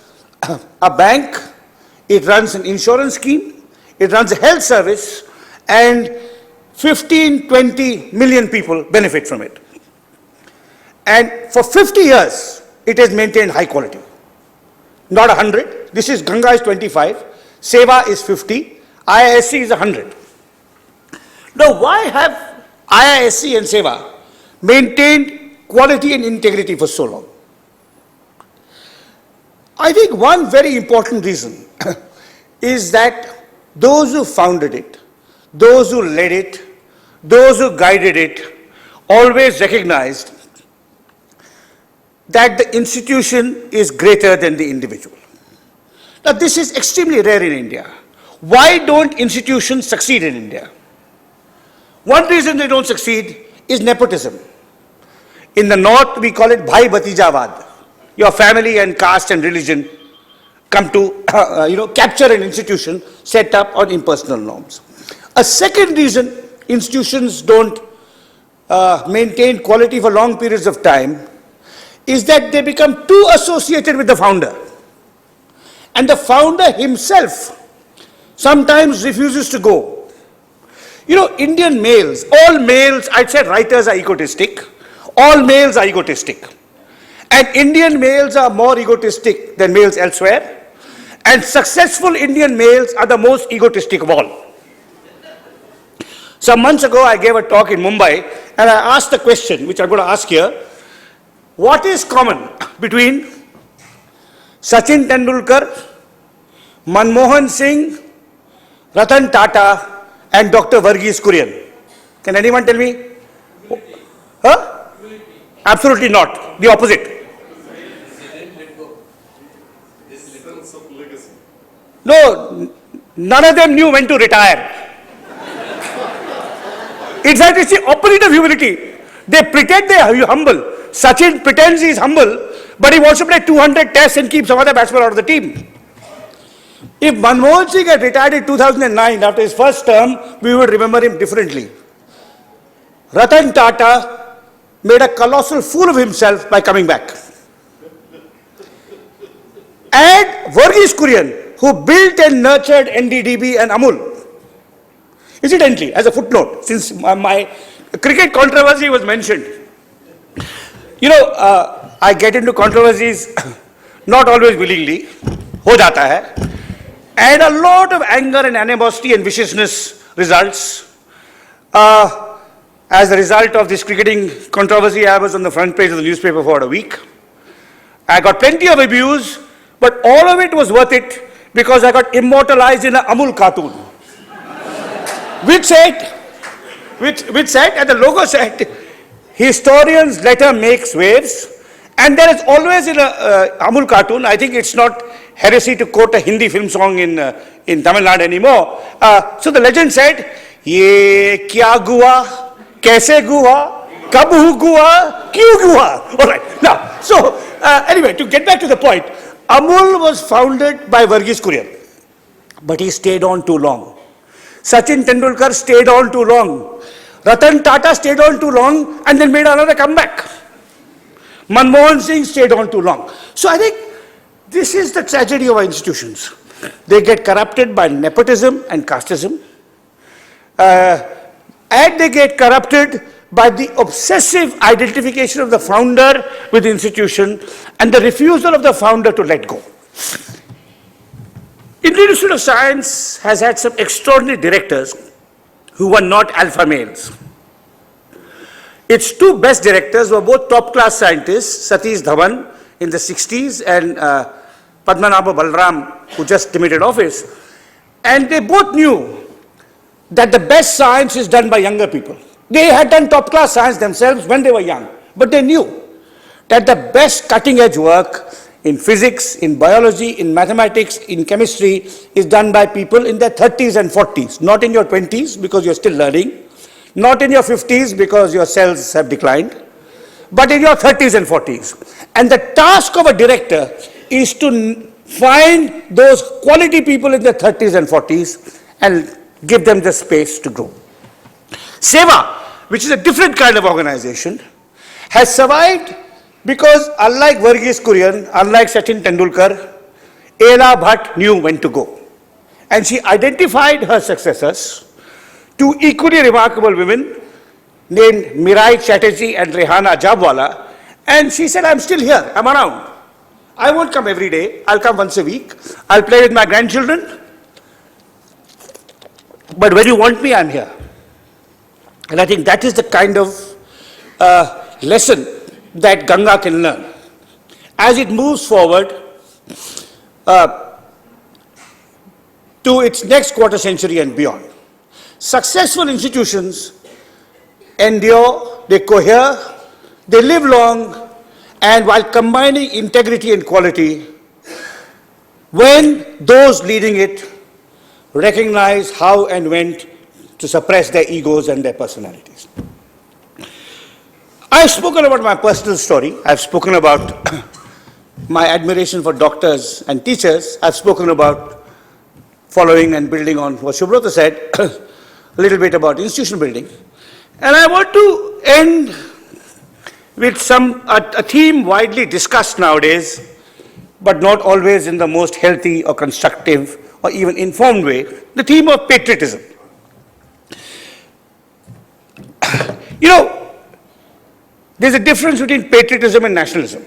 a bank, it runs an insurance scheme, it runs a health service, and 15, 20 million people benefit from it. And for 50 years, it has maintained high quality. Not 100. This is Ganga is 25, Seva is 50, IISc is 100. Now, why have IISc and Seva maintained quality and integrity for so long? I think one very important reason is that those who founded it, those who led it, those who guided it, always recognized that the institution is greater than the individual. Now, this is extremely rare in India. Why don't institutions succeed in India? One reason they don't succeed is nepotism. In the north, we call it Bhai Bhatijavad. Your family and caste and religion come to capture an institution set up on impersonal norms. A second reason institutions don't maintain quality for long periods of time is that they become too associated with the founder. And the founder himself sometimes refuses to go. You know, Indian males, all males, I'd say writers are egotistic, all males are egotistic. And Indian males are more egotistic than males elsewhere. And successful Indian males are the most egotistic of all. Some months ago, I gave a talk in Mumbai, and I asked the question, which I'm going to ask here: what is common between Sachin Tendulkar, Manmohan Singh, Ratan Tata, and Dr. Varghese Kurian? Can anyone tell me? Huh? Absolutely not. The opposite. No, none of them knew when to retire. In fact, it's the opposite of humility. They pretend they are humble. Sachin pretends he is humble, but he wants to play 200 tests and keep some other batsmen out of the team. If Manmohan Singh had retired in 2009 after his first term, we would remember him differently. Ratan Tata made a colossal fool of himself by coming back. And Varghese Kurian, who built and nurtured NDDB and Amul. Incidentally, as a footnote, since my cricket controversy was mentioned, you know, I get into controversies not always willingly, ho jata hai, and a lot of anger and animosity and viciousness results. As a result of this cricketing controversy, I was on the front page of the newspaper for a week. I got plenty of abuse, but all of it was worth it because I got immortalized in an Amul cartoon. Which said, and the logo said, historian's letter makes waves. And there is always in a Amul cartoon, I think it's not heresy to quote a Hindi film song in Tamil Nadu anymore. So the legend said, ye kya Guha, kaise Guha, kab hu Guha, kyu Guha. All right. Now, so anyway, to get back to the point, Amul was founded by Varghese Kurian, but he stayed on too long. Sachin Tendulkar stayed on too long. Ratan Tata stayed on too long and then made another comeback. Manmohan Singh stayed on too long. So I think this is the tragedy of our institutions. They get corrupted by nepotism and casteism. And they get corrupted by the obsessive identification of the founder with the institution and the refusal of the founder to let go. Indian Institute of Science has had some extraordinary directors who were not alpha males. Its two best directors were both top-class scientists, Satish Dhawan in the 60s and Padmanabha Balram, who just demitted office. And they both knew that the best science is done by younger people. They had done top-class science themselves when they were young, but they knew that the best cutting-edge work in physics, in biology, in mathematics, in chemistry is done by people in their 30s and 40s, not in your 20s because you're still learning, not in your 50s because your cells have declined, but in your 30s and 40s. And the task of a director is to find those quality people in their 30s and 40s and give them the space to grow. Seva, which is a different kind of organization, has survived because unlike Varghese Kurian, unlike Sachin Tendulkar, Ela Bhatt knew when to go. And she identified her successors, two equally remarkable women named Mirai Chatterjee and Rehana Jabwala, and she said, I'm still here, I'm around. I won't come every day, I'll come once a week, I'll play with my grandchildren, but when you want me, I'm here. And I think that is the kind of lesson that Ganga can learn. As it moves forward to its next quarter century and beyond. Successful institutions endure, they cohere, they live long, and while combining integrity and quality, when those leading it recognize how and when to suppress their egos and their personalities. I've spoken about my personal story. I've spoken about my admiration for doctors and teachers. I've spoken about following and building on what Subroto said, a little bit about institution building. And I want to end with a theme widely discussed nowadays, but not always in the most healthy or constructive or even informed way, the theme of patriotism. You know, there's a difference between patriotism and nationalism.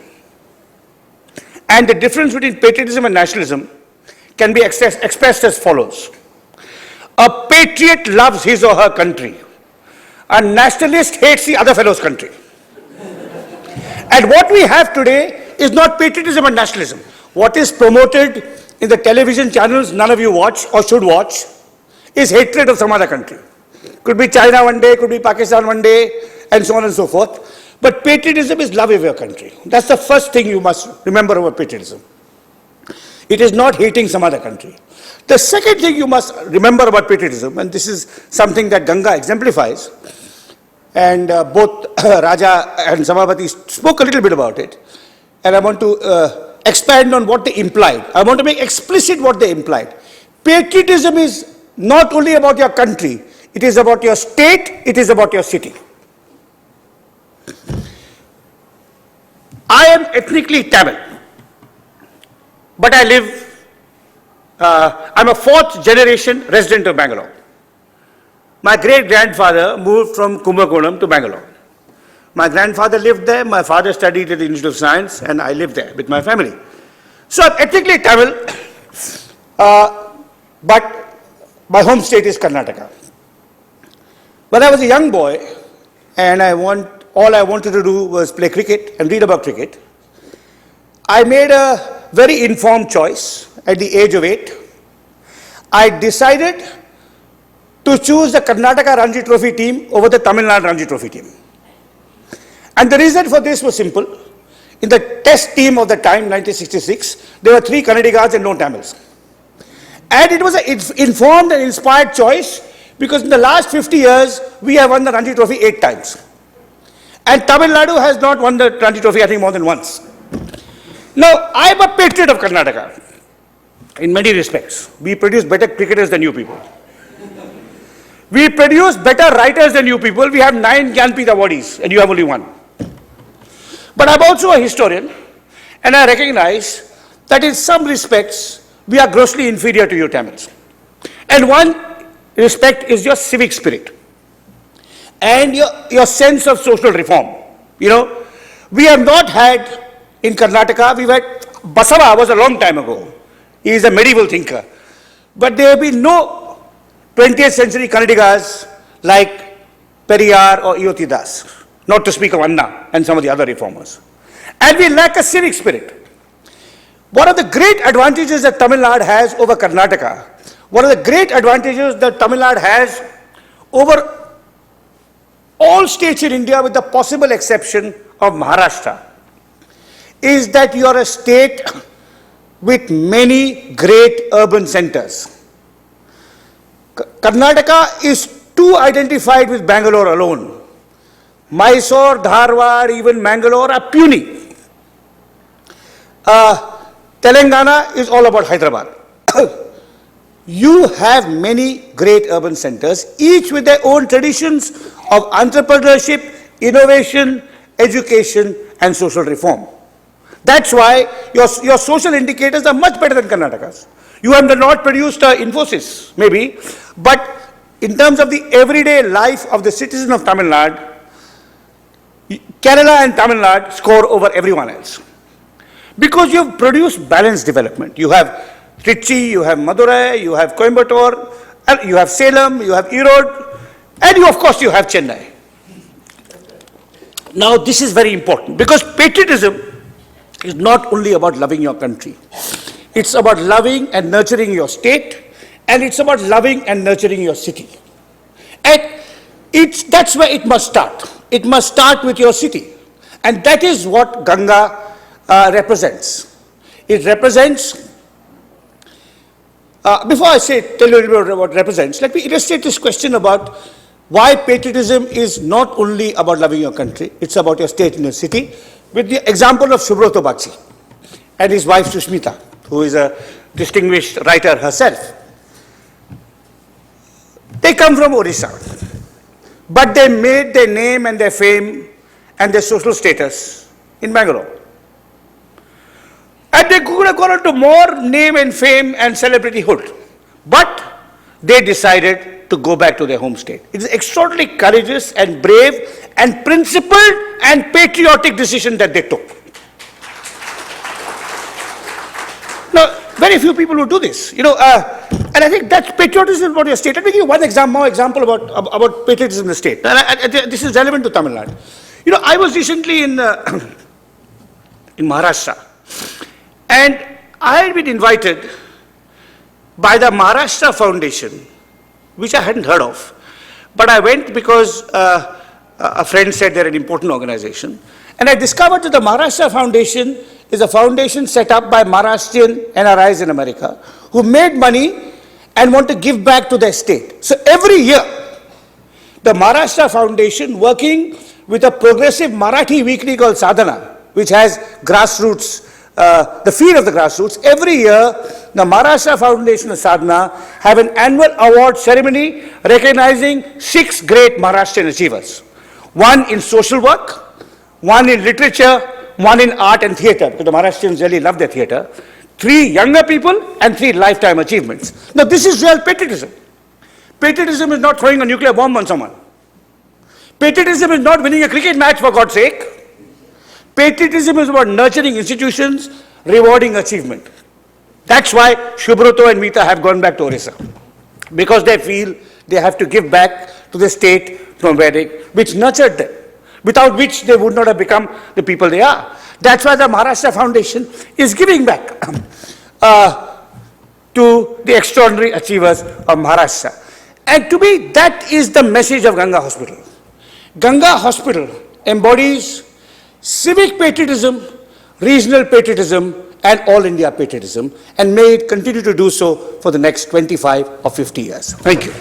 And the difference between patriotism and nationalism can be expressed as follows. A patriot loves his or her country. A nationalist hates the other fellow's country. And what we have today is not patriotism and nationalism. What is promoted in the television channels none of you watch or should watch is hatred of some other country. Could be China one day, could be Pakistan one day, and so on and so forth. But patriotism is love of your country. That's the first thing you must remember about patriotism. It is not hating some other country. The second thing you must remember about patriotism, and this is something that Ganga exemplifies, and both Raja and Sabhabati spoke a little bit about it, and I want to expand on what they implied. I want to make explicit what they implied. Patriotism is not only about your country, it is about your state, it is about your city. I am ethnically Tamil, but I live, I'm a fourth generation resident of Bangalore. My great-grandfather moved from Kumbakonam to Bangalore. My grandfather lived there, my father studied at the Institute of Science, and I lived there with my family. So I'm ethnically Tamil, but my home state is Karnataka. When I was a young boy, and all I wanted to do was play cricket and read about cricket, I made a very informed choice at the age of 8. I decided to choose the Karnataka Ranji Trophy team over the Tamil Nadu Ranji Trophy team. And the reason for this was simple. In the test team of the time, 1966, there were 3 Kannadigas and no Tamils. And it was an informed and inspired choice because in the last 50 years, we have won the Ranji Trophy 8 times. And Tamil Nadu has not won the Ranji Trophy, I think, more than once. Now, I am a patriot of Karnataka in many respects. We produce better cricketers than you people. We produce better writers than you people. We have 9 Gyanpith awardees and you have only 1. But I'm also a historian and I recognize that in some respects we are grossly inferior to you Tamils. And one respect is your civic spirit and your sense of social reform. You know, we have not had in Karnataka, we've had, Basava was a long time ago. He is a medieval thinker. But there have been no 20th century Kannadigas like Periyar or Iyoti Das, not to speak of Anna and some of the other reformers. And we lack a civic spirit. One of the great advantages that Tamil Nadu has over Karnataka, one of the great advantages that Tamil Nadu has over all states in India with the possible exception of Maharashtra, is that you are a state with many great urban centers. Karnataka is too identified with Bangalore alone. Mysore, Dharwad, even Mangalore are puny. Telangana is all about Hyderabad. You have many great urban centers, each with their own traditions of entrepreneurship, innovation, education, and social reform. That's why your social indicators are much better than Karnataka's. You have not produced Infosys, maybe, but in terms of the everyday life of the citizen of Tamil Nadu, Kerala and Tamil Nadu score over everyone else. Because you have produced balanced development. You have Trichy, you have Madurai, you have Coimbatore, you have Salem, you have Erode, and you, of course, you have Chennai. Now, this is very important because patriotism is not only about loving your country. It's about loving and nurturing your state, and it's about loving and nurturing your city. And that's where it must start. It must start with your city. And that is what Ganga represents. It represents, before I tell you a little bit about what it represents, let me illustrate this question about why patriotism is not only about loving your country, it's about your state and your city, with the example of Subroto Bagchi and his wife Sushmita, who is a distinguished writer herself. They come from Orissa, but they made their name and their fame and their social status in Bangalore. And they could have gone on to more name and fame and celebrityhood. But they decided to go back to their home state. It is extraordinarily courageous and brave and principled and patriotic decision that they took. Now, very few people who do this, and I think that patriotism is what your state. Let me give you one example about patriotism in the state. This is relevant to Tamil Nadu. I was recently in Maharashtra, and I had been invited by the Maharashtra Foundation, which I hadn't heard of, but I went because a friend said they're an important organization, and I discovered that the Maharashtra Foundation is a foundation set up by Maharashtrian NRIs in America who made money and want to give back to their state. So every year, the Maharashtra Foundation, working with a progressive Marathi weekly called Sadhana, which has grassroots, the feel of the grassroots, every year, the Maharashtra Foundation of Sadhana have an annual award ceremony recognizing 6 great Maharashtrian achievers. One in social work, one in literature, one in art and theatre, because the Maharashtrians really love their theatre, 3 younger people, and 3 lifetime achievements. Now, this is real patriotism. Patriotism is not throwing a nuclear bomb on someone. Patriotism is not winning a cricket match, for God's sake. Patriotism is about nurturing institutions, rewarding achievement. That's why Subroto and Meeta have gone back to Orissa, because they feel they have to give back to the state from where which nurtured them, without which they would not have become the people they are. That's why the Maharashtra Foundation is giving back to the extraordinary achievers of Maharashtra. And to me, that is the message of Ganga Hospital. Ganga Hospital embodies civic patriotism, regional patriotism, and all India patriotism, and may it continue to do so for the next 25 or 50 years. Thank you.